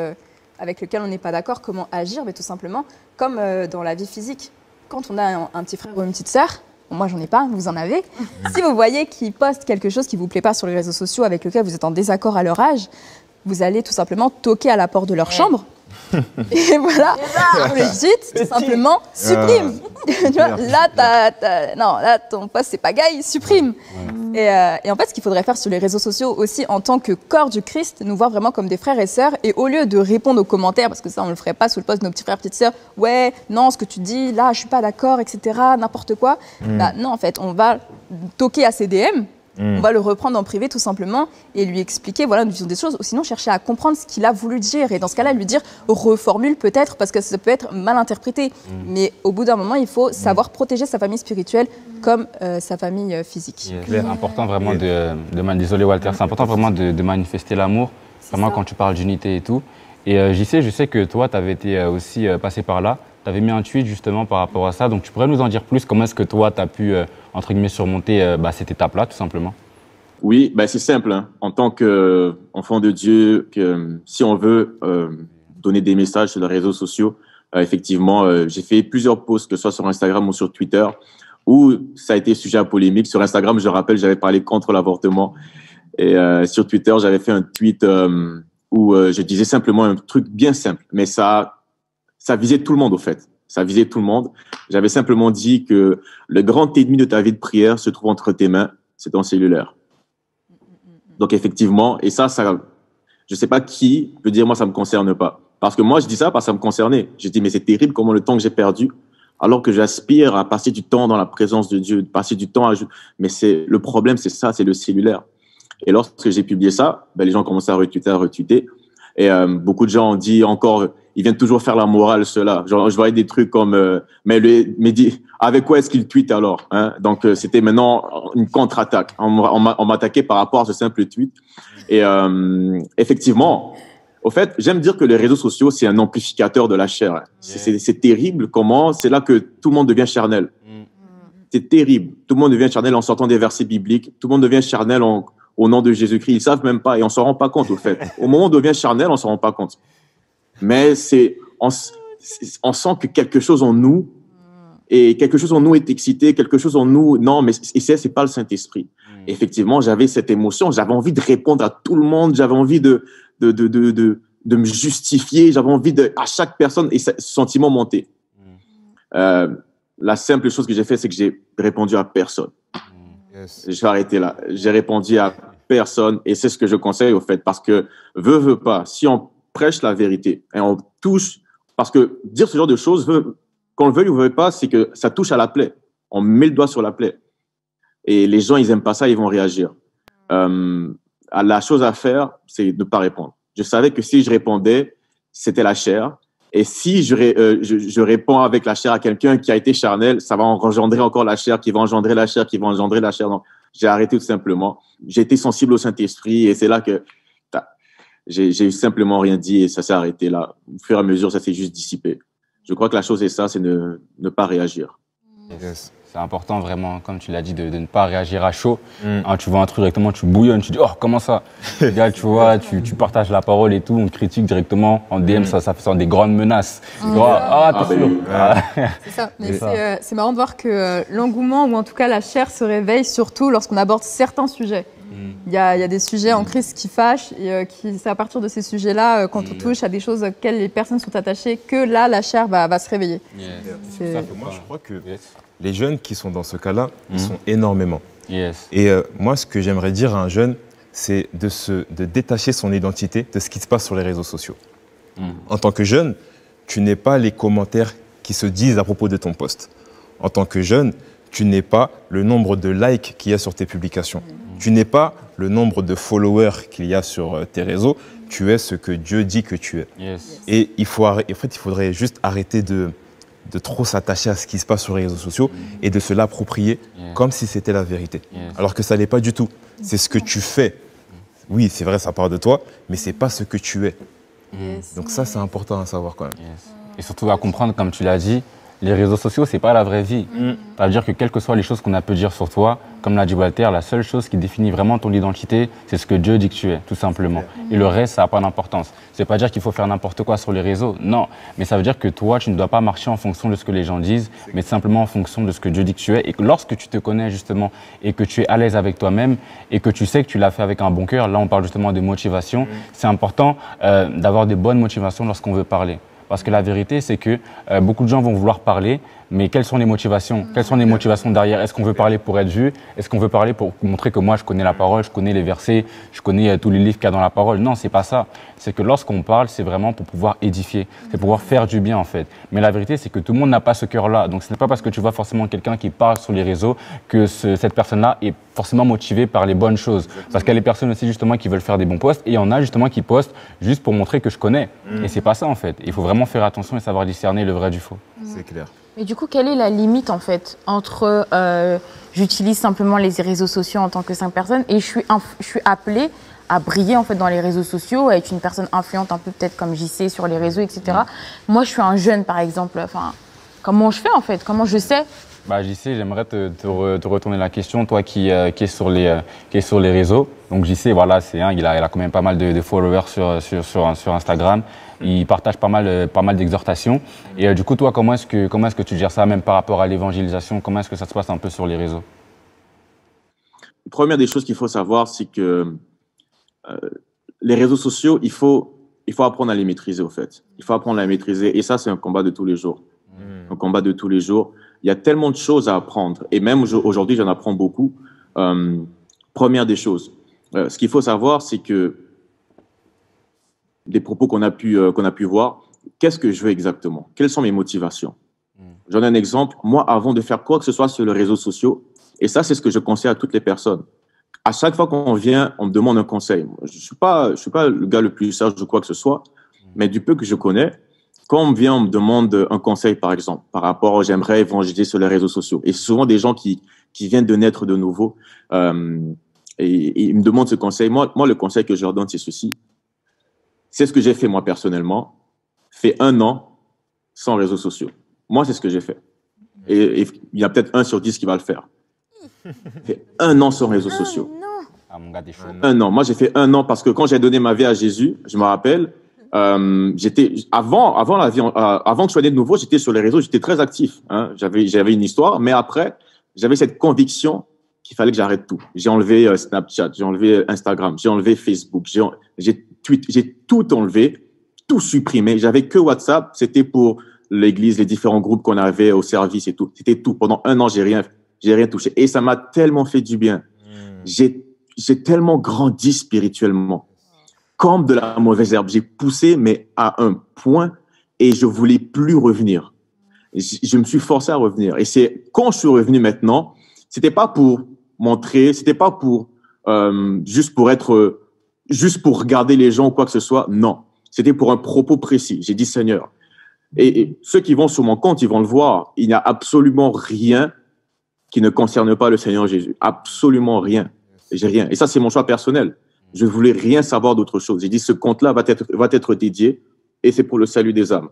avec lequel on n'est pas d'accord? Comment agir? Mais tout simplement, comme dans la vie physique. Quand on a un petit frère ou une petite sœur, moi j'en ai pas, vous en avez. Si vous voyez qu'ils postent quelque chose qui ne vous plaît pas sur les réseaux sociaux, avec lequel vous êtes en désaccord à leur âge, vous allez tout simplement toquer à la porte de leur chambre. Et voilà, vous le dites, tout simplement, supprime. Tu vois, là, ton poste, c'est pas gay, supprime. Et en fait, ce qu'il faudrait faire sur les réseaux sociaux aussi, en tant que corps du Christ, nous voir vraiment comme des frères et sœurs, et au lieu de répondre aux commentaires, parce que ça, on le ferait pas sous le poste de nos petits frères, petites sœurs, ouais, non, ce que tu dis, là, je suis pas d'accord, etc., n'importe quoi. Non, en fait, on va toquer à ses DM. On va le reprendre en privé tout simplement et lui expliquer voilà, une vision des choses, ou sinon chercher à comprendre ce qu'il a voulu dire et dans ce cas-là lui dire reformule peut-être parce que ça peut être mal interprété. Mais au bout d'un moment, il faut savoir protéger sa famille spirituelle comme sa famille physique. C'est important vraiment désolé Walter, c'est important vraiment de manifester l'amour, vraiment quand tu parles d'unité et tout. Et je sais que toi, tu avais été aussi passé par là. Tu avais mis un tweet justement par rapport à ça, donc tu pourrais nous en dire plus, comment est-ce que toi, tu as pu, entre guillemets, surmonter cette étape-là, tout simplement? Oui, c'est simple. Hein. En tant qu'enfant de Dieu, si on veut donner des messages sur les réseaux sociaux, effectivement, j'ai fait plusieurs posts, que ce soit sur Instagram ou sur Twitter, où ça a été sujet à polémique. Sur Instagram, je rappelle, j'avais parlé contre l'avortement. Et sur Twitter, j'avais fait un tweet où je disais simplement un truc bien simple, mais ça visait tout le monde, au fait. Ça visait tout le monde. J'avais simplement dit que le grand ennemi de ta vie de prière se trouve entre tes mains, c'est ton cellulaire. Donc, effectivement, et ça, je sais pas qui peut dire, moi, ça me concerne pas. Parce que moi, je dis ça parce que ça me concernait. Je dis, mais c'est terrible comment le temps que j'ai perdu, alors que j'aspire à passer du temps dans la présence de Dieu, passer du temps mais le problème, c'est ça, c'est le cellulaire. Et lorsque j'ai publié ça, les gens commençaient à retweeter. Et beaucoup de gens ont dit encore, ils viennent toujours faire la morale, ceux-là. Genre, je voyais des trucs comme, mais avec quoi est-ce qu'ils tweetent alors, hein? Donc, c'était maintenant une contre-attaque. On m'attaquait par rapport à ce simple tweet. Et effectivement, au fait, j'aime dire que les réseaux sociaux, c'est un amplificateur de la chair. Hein. C'est terrible comment, c'est là que tout le monde devient charnel. C'est terrible. Tout le monde devient charnel en sortant des versets bibliques. Tout le monde devient charnel au nom de Jésus-Christ. Ils savent même pas et on s'en rend pas compte, au fait. Au moment où on devient charnel, on s'en rend pas compte. Mais on sent que quelque chose en nous, et quelque chose en nous est excité, quelque chose en nous, non, mais c'est pas le Saint-Esprit. Effectivement, j'avais cette émotion, j'avais envie de répondre à tout le monde, j'avais envie de me justifier, j'avais envie à chaque personne, et ce sentiment montait. La simple chose que j'ai fait, c'est que j'ai répondu à personne. Je vais arrêter là. J'ai répondu à personne, et c'est ce que je conseille, au fait, parce que veut pas, si on prêche la vérité et on touche, parce que dire ce genre de choses, qu'on le veuille ou veuille pas, c'est que ça touche à la plaie. On met le doigt sur la plaie. Et les gens, ils aiment pas ça, ils vont réagir. La chose à faire, c'est de ne pas répondre. Je savais que si je répondais, c'était la chair. Et si je réponds avec la chair à quelqu'un qui a été charnel, ça va engendrer encore la chair, qui va engendrer la chair, qui va engendrer la chair. Donc, j'ai arrêté tout simplement. J'ai été sensible au Saint-Esprit et c'est là que j'ai simplement rien dit et ça s'est arrêté là. Au fur et à mesure, ça s'est juste dissipé. Je crois que la chose est ça, c'est ne pas réagir. Yes. C'est important vraiment, comme tu l'as dit, de ne pas réagir à chaud. Hein, tu vois un truc directement, tu bouillonnes, tu dis « Oh, comment ça ?» Gars, tu vois, tu partages la parole et tout, on critique directement en DM, ça fait des grandes menaces. Tu vois, t'es sûr. C'est ça, mais c'est marrant de voir que l'engouement, ou en tout cas la chair, se réveille surtout lorsqu'on aborde certains sujets. Il y a des sujets en crise qui fâchent, et c'est à partir de ces sujets-là, quand on touche à des choses auxquelles les personnes sont attachées, que là, la chair va se réveiller. Moi, je crois que les jeunes qui sont dans ce cas-là, ils sont énormément. Yes. Et moi, ce que j'aimerais dire à un jeune, c'est de détacher son identité de ce qui se passe sur les réseaux sociaux. En tant que jeune, tu n'es pas les commentaires qui se disent à propos de ton post. En tant que jeune, tu n'es pas le nombre de likes qu'il y a sur tes publications. Tu n'es pas le nombre de followers qu'il y a sur tes réseaux. Tu es ce que Dieu dit que tu es. Yes. Et il faudrait juste arrêter de trop s'attacher à ce qui se passe sur les réseaux sociaux et de se l'approprier comme si c'était la vérité. Alors que ça n'est pas du tout. C'est ce que tu fais. Oui, c'est vrai, ça part de toi, mais ce n'est pas ce que tu es. Donc ça, c'est important à savoir quand même. Et surtout à comprendre, comme tu l'as dit, les réseaux sociaux, c'est pas la vraie vie. Ça veut dire que quelles que soient les choses qu'on a pu dire sur toi, comme l'a dit Walter, la seule chose qui définit vraiment ton identité, c'est ce que Dieu dit que tu es, tout simplement. Et le reste, ça n'a pas d'importance. C'est pas dire qu'il faut faire n'importe quoi sur les réseaux, non. Mais ça veut dire que toi, tu ne dois pas marcher en fonction de ce que les gens disent, mais simplement en fonction de ce que Dieu dit que tu es. Et que lorsque tu te connais justement, et que tu es à l'aise avec toi-même, et que tu sais que tu l'as fait avec un bon cœur, là on parle justement de motivation, c'est important d'avoir des bonnes motivations lorsqu'on veut parler. Parce que la vérité, c'est que beaucoup de gens vont vouloir parler, mais quelles sont les motivations? Quelles sont les motivations derrière? Est-ce qu'on veut parler pour être vu? Est-ce qu'on veut parler pour montrer que moi, je connais la parole, je connais les versets, je connais tous les livres qu'il y a dans la parole? Non, c'est pas ça. C'est que lorsqu'on parle, c'est vraiment pour pouvoir édifier, c'est pour pouvoir faire du bien, en fait. Mais la vérité, c'est que tout le monde n'a pas ce cœur-là. Donc, ce n'est pas parce que tu vois forcément quelqu'un qui parle sur les réseaux que cette personne-là est forcément motivée par les bonnes choses. Parce qu'il y a des personnes aussi, justement, qui veulent faire des bons posts et il y en a, justement, qui postent juste pour montrer que je connais. Et c'est pas ça, en fait. Il faut vraiment faire attention et savoir discerner le vrai du faux. C'est clair. Mais du coup, quelle est la limite en fait entre j'utilise simplement les réseaux sociaux en tant que 5 personnes et je suis appelée à briller en fait dans les réseaux sociaux, à être une personne influente un peu peut-être comme JC sur les réseaux, etc. Moi, je suis un jeune par exemple. Enfin, comment je fais en fait? Comment je sais? Bah, JC, j'aimerais te retourner la question, toi qui est sur les réseaux. Donc JC, voilà, il a quand même pas mal de followers sur Instagram. Il partage pas mal d'exhortations. Et du coup, toi, comment est-ce que tu gères ça, même par rapport à l'évangélisation? Comment est-ce que ça se passe un peu sur les réseaux? La première des choses qu'il faut savoir, c'est que les réseaux sociaux, il faut apprendre à les maîtriser, au fait. Il faut apprendre à les maîtriser. Et ça, c'est un combat de tous les jours. Un combat de tous les jours. Il y a tellement de choses à apprendre. Et même aujourd'hui, j'en apprends beaucoup. Première des choses. Ce qu'il faut savoir, c'est que des propos qu'on a pu voir, qu'est-ce que je veux exactement? Quelles sont mes motivations? J'en ai un exemple. Moi, avant de faire quoi que ce soit sur les réseaux sociaux, et ça, c'est ce que je conseille à toutes les personnes. À chaque fois qu'on vient, on me demande un conseil. Je suis pas le gars le plus sage de quoi que ce soit, mais du peu que je connais, quand on vient, on me demande un conseil, par exemple, par rapport, j'aimerais évangéliser sur les réseaux sociaux. Et souvent des gens qui viennent de naître de nouveau, et ils me demandent ce conseil. Moi, le conseil que je leur donne, c'est ceci. C'est ce que j'ai fait, moi, personnellement. Fait 1 an sans réseaux sociaux. Moi, c'est ce que j'ai fait. Et il y a peut-être 1 sur 10 qui va le faire. Fait 1 an sans réseaux sociaux. Ah, mon gars, t'es chaud. 1 an. Moi, j'ai fait 1 an parce que quand j'ai donné ma vie à Jésus, je me rappelle, avant que je sois né de nouveau, j'étais sur les réseaux, j'étais très actif. Hein. J'avais une histoire, mais après, j'avais cette conviction qu'il fallait que j'arrête tout. J'ai enlevé Snapchat, j'ai enlevé Instagram, j'ai enlevé Facebook, j'ai tout enlevé, tout supprimé. J'avais que WhatsApp, c'était pour l'église, les différents groupes qu'on avait au service et tout. C'était tout. Pendant 1 an, j'ai rien touché. Et ça m'a tellement fait du bien. J'ai tellement grandi spirituellement. Comme de la mauvaise herbe. J'ai poussé, mais à un point, et je voulais plus revenir. Je me suis forcé à revenir. Et c'est quand je suis revenu maintenant, c'était pas pour montrer, c'était pas pour juste pour regarder les gens ou quoi que ce soit. Non, c'était pour un propos précis. J'ai dit Seigneur. Et ceux qui vont sur mon compte, ils vont le voir. Il n'y a absolument rien qui ne concerne pas le Seigneur Jésus. Absolument rien. J'ai rien. Et ça, c'est mon choix personnel. Je ne voulais rien savoir d'autre chose. J'ai dit, ce compte-là va être dédié et c'est pour le salut des âmes.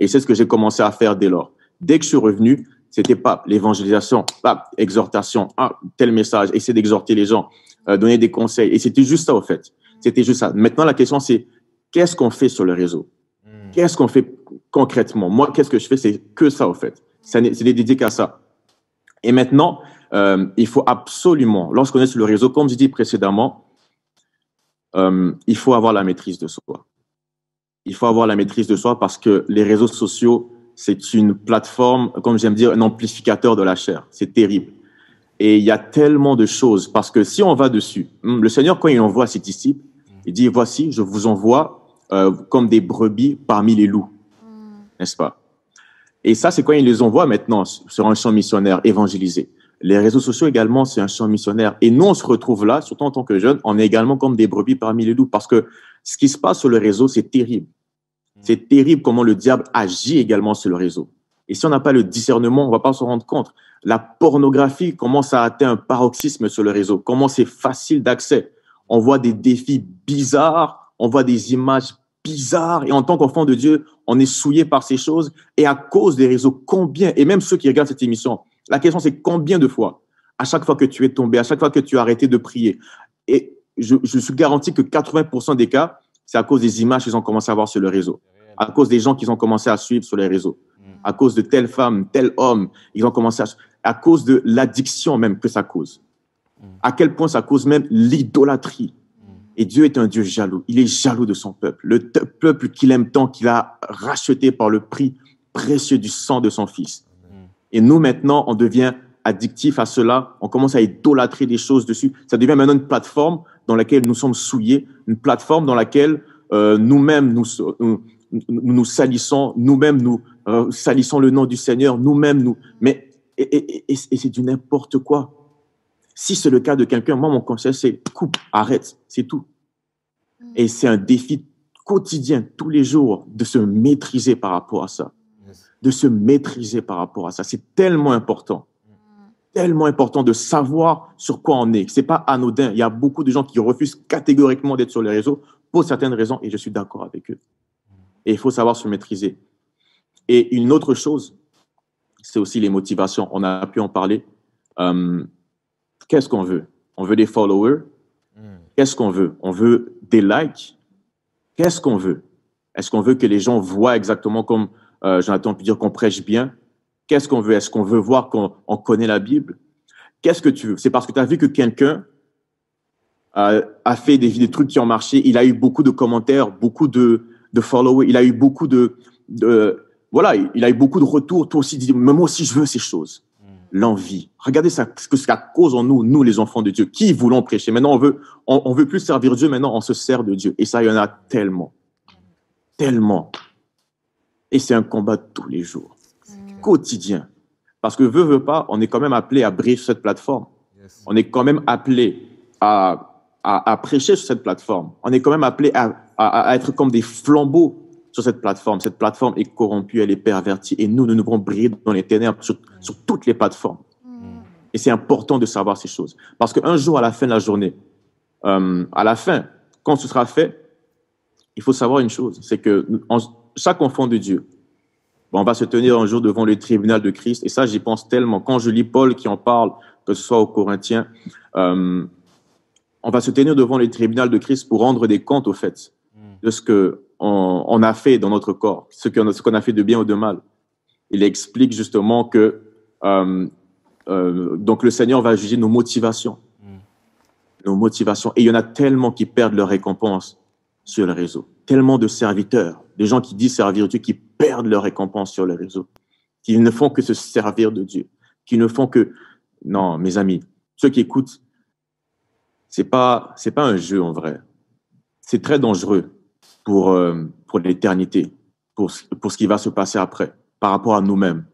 Et c'est ce que j'ai commencé à faire dès lors. Dès que je suis revenu, c'était pas l'évangélisation, pas exhortation, tel message, essayer d'exhorter les gens, donner des conseils. Et c'était juste ça, au fait. C'était juste ça. Maintenant, la question, c'est qu'est-ce qu'on fait sur le réseau? Qu'est-ce qu'on fait concrètement? Moi, qu'est-ce que je fais? C'est que ça, au fait. C'est dédié qu'à ça. Et maintenant, il faut absolument, lorsqu'on est sur le réseau, comme j'ai dit précédemment, il faut avoir la maîtrise de soi. Il faut avoir la maîtrise de soi parce que les réseaux sociaux, c'est une plateforme, comme j'aime dire, un amplificateur de la chair. C'est terrible. Et il y a tellement de choses, parce que si on va dessus, le Seigneur, quand il envoie ses disciples, il dit, voici, je vous envoie comme des brebis parmi les loups, n'est-ce pas? Et ça, c'est quand il les envoie maintenant sur un champ missionnaire évangélisé. Les réseaux sociaux également, c'est un champ missionnaire. Et nous, on se retrouve là, surtout en tant que jeunes, on est également comme des brebis parmi les loups, parce que ce qui se passe sur le réseau, c'est terrible. C'est terrible comment le diable agit également sur le réseau. Et si on n'a pas le discernement, on ne va pas s'en rendre compte. La pornographie commence à atteindre un paroxysme sur le réseau. Comment c'est facile d'accès. On voit des défis bizarres, on voit des images bizarres. Et en tant qu'enfant de Dieu, on est souillé par ces choses. Et à cause des réseaux, combien, et même ceux qui regardent cette émission, la question c'est combien de fois, à chaque fois que tu es tombé, à chaque fois que tu as arrêté de prier. Et je suis garanti que 80% des cas, c'est à cause des images qu'ils ont commencé à voir sur le réseau. À cause des gens qu'ils ont commencé à suivre sur les réseaux. À cause de telle femme, tel homme, ils ont commencé à cause de l'addiction même que ça cause. À quel point ça cause même l'idolâtrie. Et Dieu est un Dieu jaloux. Il est jaloux de son peuple. Le peuple qu'il aime tant, qu'il a racheté par le prix précieux du sang de son Fils. Et nous, maintenant, on devient addictif à cela. On commence à idolâtrer des choses dessus. Ça devient maintenant une plateforme dans laquelle nous sommes souillés, une plateforme dans laquelle nous-mêmes nous salissons, nous-mêmes nous salissons le nom du Seigneur, nous-mêmes nous. Mais et c'est du n'importe quoi. Si c'est le cas de quelqu'un, moi mon conseil c'est coupe, arrête, c'est tout. Et c'est un défi quotidien, tous les jours, de se maîtriser par rapport à ça, de se maîtriser par rapport à ça. C'est tellement important de savoir sur quoi on est. C'est pas anodin. Il y a beaucoup de gens qui refusent catégoriquement d'être sur les réseaux pour certaines raisons, et je suis d'accord avec eux. Et il faut savoir se maîtriser. Et une autre chose, c'est aussi les motivations. On a pu en parler. Qu'est-ce qu'on veut? On veut des followers. Qu'est-ce qu'on veut? On veut des likes. Qu'est-ce qu'on veut? Est-ce qu'on veut que les gens voient exactement comme Jonathan peut dire qu'on prêche bien? Qu'est-ce qu'on veut? Est-ce qu'on veut voir qu'on connaît la Bible? Qu'est-ce que tu veux? C'est parce que tu as vu que quelqu'un a fait des trucs qui ont marché. Il a eu beaucoup de commentaires, beaucoup de followers. Il a eu beaucoup voilà, il a eu beaucoup de retours. Toi aussi, dis, mais moi aussi, je veux ces choses. L'envie. Regardez ce que ça cause en nous, nous les enfants de Dieu, qui voulons prêcher. Maintenant, on veut plus servir Dieu. Maintenant, on se sert de Dieu. Et ça, il y en a tellement, tellement. Et c'est un combat de tous les jours, quotidien. Parce que veut pas, on est quand même appelé à briller sur cette plateforme. On est quand même appelé à prêcher sur cette plateforme. On est quand même appelé à être comme des flambeaux sur cette plateforme. Cette plateforme est corrompue, elle est pervertie. Et nous devons briller dans les ténèbres sur toutes les plateformes. Et c'est important de savoir ces choses. Parce qu'un jour, à la fin de la journée, à la fin, quand ce sera fait, il faut savoir une chose, c'est que chaque enfant de Dieu, on va se tenir un jour devant le tribunal de Christ. Et ça, j'y pense tellement. Quand je lis Paul qui en parle, que ce soit aux Corinthiens, on va se tenir devant le tribunal de Christ pour rendre des comptes, au fait, de ce qu'on a fait dans notre corps, ce qu'on a fait de bien ou de mal. Il explique justement que donc le Seigneur va juger nos motivations. Nos motivations. Et il y en a tellement qui perdent leur récompense sur le réseau. Tellement de serviteurs, des gens qui disent servir Dieu, qui perdent leur récompense sur le réseau, qui ne font que se servir de Dieu, qui ne font que... Non, mes amis, ceux qui écoutent, c'est pas un jeu en vrai. C'est très dangereux pour l'éternité, pour ce qui va se passer après, par rapport à nous-mêmes.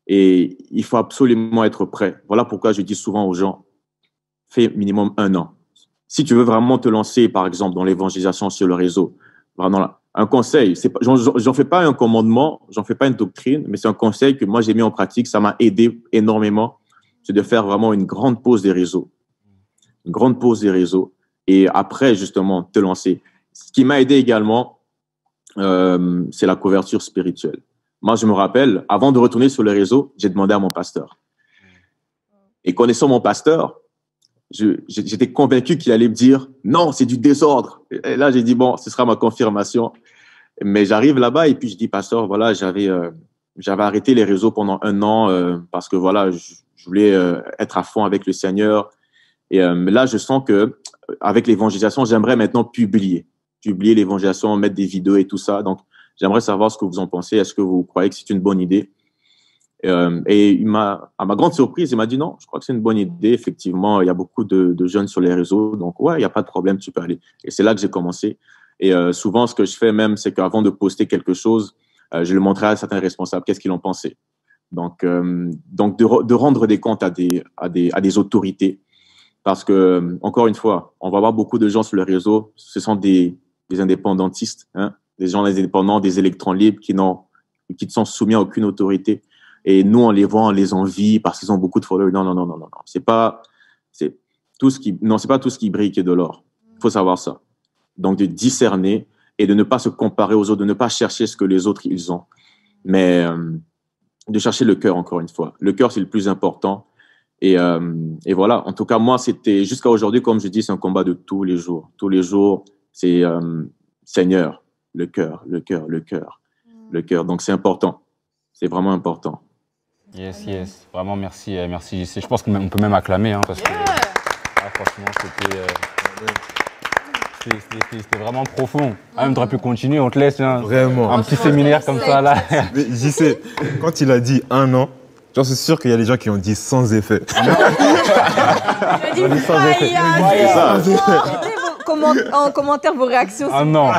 Et il faut absolument être prêt. Voilà pourquoi je dis souvent aux gens, fais minimum 1 an. Si tu veux vraiment te lancer, par exemple, dans l'évangélisation sur le réseau, vraiment, un conseil, j'en fais pas un commandement, j'en fais pas une doctrine, mais c'est un conseil que moi j'ai mis en pratique, ça m'a aidé énormément, c'est de faire vraiment une grande pause des réseaux. Une grande pause des réseaux. Et après, justement, te lancer. Ce qui m'a aidé également, c'est la couverture spirituelle. Moi, je me rappelle, avant de retourner sur le réseau, j'ai demandé à mon pasteur. Et connaissant mon pasteur, j'étais convaincu qu'il allait me dire « Non, c'est du désordre ». Et là, j'ai dit « Bon, ce sera ma confirmation ». Mais j'arrive là-bas et puis je dis « Pasteur, voilà, j'avais arrêté les réseaux pendant 1 an parce que voilà, je voulais être à fond avec le Seigneur. Et là, je sens que avec l'évangélisation, j'aimerais maintenant publier l'évangélisation, mettre des vidéos et tout ça. Donc, j'aimerais savoir ce que vous en pensez. Est-ce que vous croyez que c'est une bonne idée ?» Et à ma grande surprise, il m'a dit non, je crois que c'est une bonne idée. Effectivement, il y a beaucoup de jeunes sur les réseaux. Donc, ouais, il n'y a pas de problème, tu peux aller. Et c'est là que j'ai commencé. Et souvent, ce que je fais même, c'est qu'avant de poster quelque chose, je le montrais à certains responsables, qu'est-ce qu'ils en pensaient. Donc de rendre des comptes à des autorités. Parce que, encore une fois, on va avoir beaucoup de gens sur le réseau. Ce sont des indépendantistes, hein, des gens indépendants, des électrons libres qui ne sont soumis à aucune autorité. Et nous, on les voit, on les envie parce qu'ils ont beaucoup de followers. Non. C'est pas tout ce qui brille qui est de l'or. Il faut savoir ça. Donc, de discerner et de ne pas se comparer aux autres, de ne pas chercher ce que les autres, ils ont. Mais de chercher le cœur, encore une fois. Le cœur, c'est le plus important. Et voilà. En tout cas, moi, c'était jusqu'à aujourd'hui, comme je dis, c'est un combat de tous les jours. Tous les jours, c'est Seigneur, le cœur. Donc, c'est important. C'est vraiment important. Yes. Vraiment, merci, JC. Je pense qu'on peut même acclamer, hein, parce que franchement, c'était vraiment profond. Ah, même, tu aurais pu continuer, on te laisse. Hein, vraiment. Un petit séminaire comme ça, là. Mais JC, quand il a dit 1 an, j'en suis sûr qu'il y a des gens qui ont dit sans effet. Il a dit sans effet. En commentaire, vos réactions. Ah non.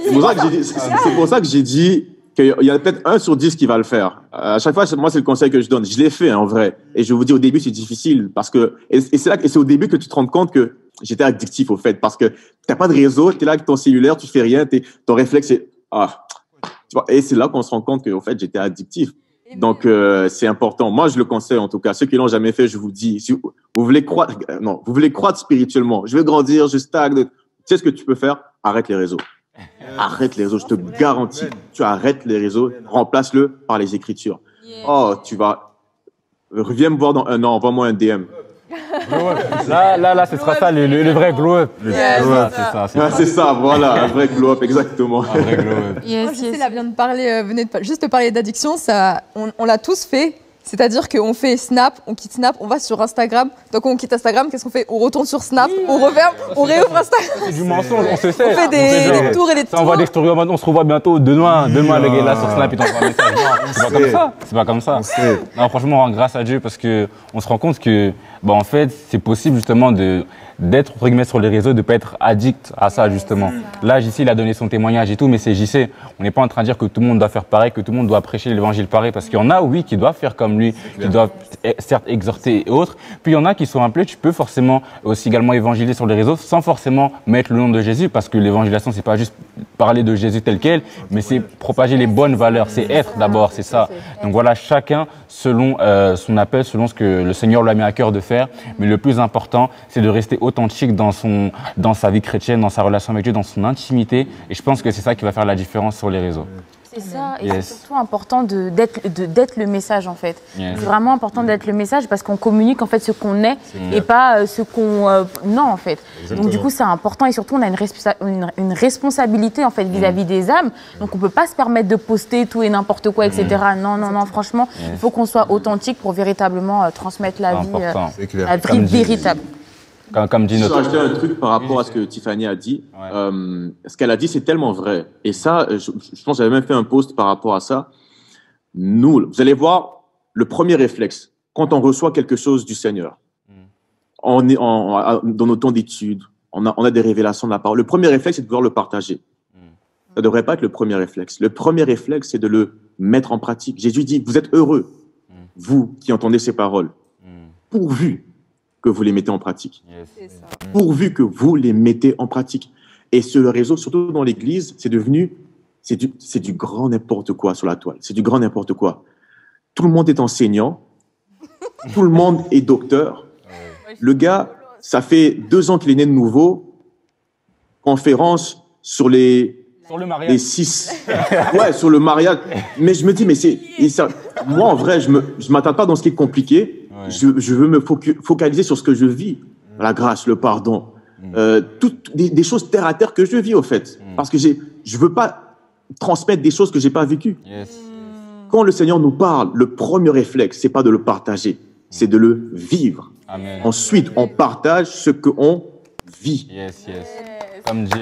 C'est pour ça que j'ai dit qu'il y a peut-être 1 sur 10 qui va le faire. À chaque fois, moi, c'est le conseil que je donne. Je l'ai fait, en vrai. Et je vous dis, au début, c'est difficile parce que, et c'est au début que tu te rends compte que j'étais addictif, au fait, parce que t'as pas de réseau, t'es là avec ton cellulaire, tu fais rien, ton réflexe, c'est, tu vois, et c'est là qu'on se rend compte qu'au fait, j'étais addictif. Donc, c'est important. Moi, je le conseille, en tout cas. Ceux qui l'ont jamais fait, je vous dis, si vous voulez croître spirituellement, je veux grandir, je stagne. Tu sais ce que tu peux faire? Arrête les réseaux. Arrête les réseaux, je te garantis. Tu arrêtes les réseaux, remplace-le par les Écritures. Oh, reviens me voir dans 1 an, envoie-moi un DM. Là, ce sera ça, le vrai glow-up. C'est ça, voilà, un vrai glow-up, exactement. Un vrai glow-up. Là, vient de parler, venez juste de parler d'addiction, on l'a tous fait. C'est-à-dire qu'on fait Snap, on quitte Snap, on va sur Instagram. Donc on quitte Instagram, qu'est-ce qu'on fait? On retourne sur Snap, on referme, on réouvre Instagram. C'est du mensonge, on se sait. On fait des tours et des tours. On voit des stories, on se revoit bientôt. Demain, le gars là sur Snap, il t'envoie un message. C'est pas comme ça. Non, franchement, grâce à Dieu, parce qu'on se rend compte que, en fait, c'est possible justement d'être entre guillemets sur les réseaux, de ne pas être addict à ça justement. Là, JC, il a donné son témoignage et tout, mais c'est JC. On n'est pas en train de dire que tout le monde doit faire pareil, que tout le monde doit prêcher l'évangile pareil, parce qu'il y en a, oui, qui doivent faire comme lui, qui doivent certes exhorter et autres. Puis il y en a qui sont appelés, tu peux forcément aussi également évangéliser sur les réseaux sans forcément mettre le nom de Jésus, parce que l'évangélisation, c'est pas juste parler de Jésus tel quel, mais c'est propager les bonnes valeurs, c'est être d'abord, c'est ça. Donc voilà, chacun selon son appel, selon ce que le Seigneur lui a mis à cœur de faire. Mais le plus important, c'est de rester authentique dans sa vie chrétienne, dans sa relation avec Dieu, dans son intimité. Et je pense que c'est ça qui va faire la différence sur les réseaux. C'est ça, et c'est surtout important d'être le message en fait. C'est vraiment important d'être le message parce qu'on communique en fait ce qu'on est et pas ce qu'on non en fait. Exactement. Donc du coup c'est important et surtout on a une responsabilité en fait vis-à-vis des âmes. Donc on peut pas se permettre de poster tout et n'importe quoi, etc. Non, franchement, il faut qu'on soit authentique pour véritablement transmettre la vie véritable. Comme dit notre... Je vais rajouter un truc par rapport à ce que Tiffany a dit. Ce qu'elle a dit, c'est tellement vrai. Et ça, je pense que j'avais même fait un post par rapport à ça. Nous, vous allez voir, le premier réflexe, quand on reçoit quelque chose du Seigneur, on est dans nos temps d'études, on a des révélations de la parole. Le premier réflexe, c'est de vouloir le partager. Ça ne devrait pas être le premier réflexe. Le premier réflexe, c'est de le mettre en pratique. Jésus dit, vous êtes heureux, vous qui entendez ces paroles, pourvu que vous les mettez en pratique. Pourvu que vous les mettez en pratique. Et sur le réseau, surtout dans l'église, c'est du grand n'importe quoi sur la toile. C'est du grand n'importe quoi. Tout le monde est enseignant. Tout le monde est docteur. Le gars, ça fait 2 ans qu'il est né de nouveau. Conférence sur les 6. Ouais, sur le mariage. Mais je me dis, moi, en vrai, je m'attends pas dans ce qui est compliqué. Je veux me focaliser sur ce que je vis. La grâce, le pardon. Des choses terre à terre que je vis, au fait. Parce que je veux pas transmettre des choses que j'ai pas vécues. Quand le Seigneur nous parle, le premier réflexe, c'est pas de le partager, c'est de le vivre. Amen. Ensuite, on partage ce qu'on vit. Comme dit,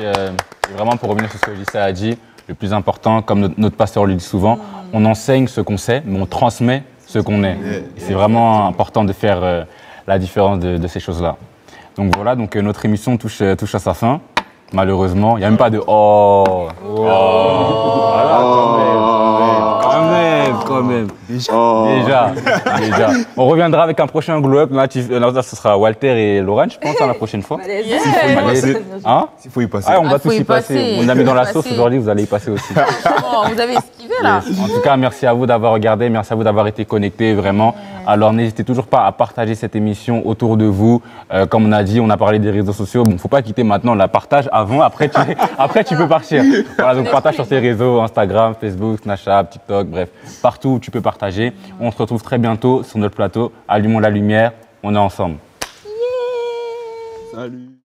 vraiment pour revenir sur ce que JC a dit, Le plus important, comme notre pasteur le dit souvent, on enseigne ce qu'on sait, mais on transmet ce qu'on est. C'est vraiment important de faire la différence de ces choses-là. Donc voilà, donc notre émission touche à sa fin. Malheureusement, il n'y a même pas de « oh ». Quand même. Déjà. On reviendra avec un prochain glow-up. Là, ce sera Walter et Laurent, je pense, la prochaine fois. S'il faut y passer. On va tous y passer. On a mis dans la sauce aujourd'hui, vous allez y passer aussi. Vous avez esquivé là. En tout cas, merci à vous d'avoir regardé, merci à vous d'avoir été connectés, vraiment. Alors, n'hésitez toujours pas à partager cette émission autour de vous. Comme on a dit, on a parlé des réseaux sociaux. Bon, faut pas quitter maintenant, la partage avant, après tu peux partir. Voilà, donc partage sur tes réseaux, Instagram, Facebook, Snapchat, TikTok, bref. Partout où tu peux partager. On se retrouve très bientôt sur notre plateau. Allumons la lumière, on est ensemble. Salut.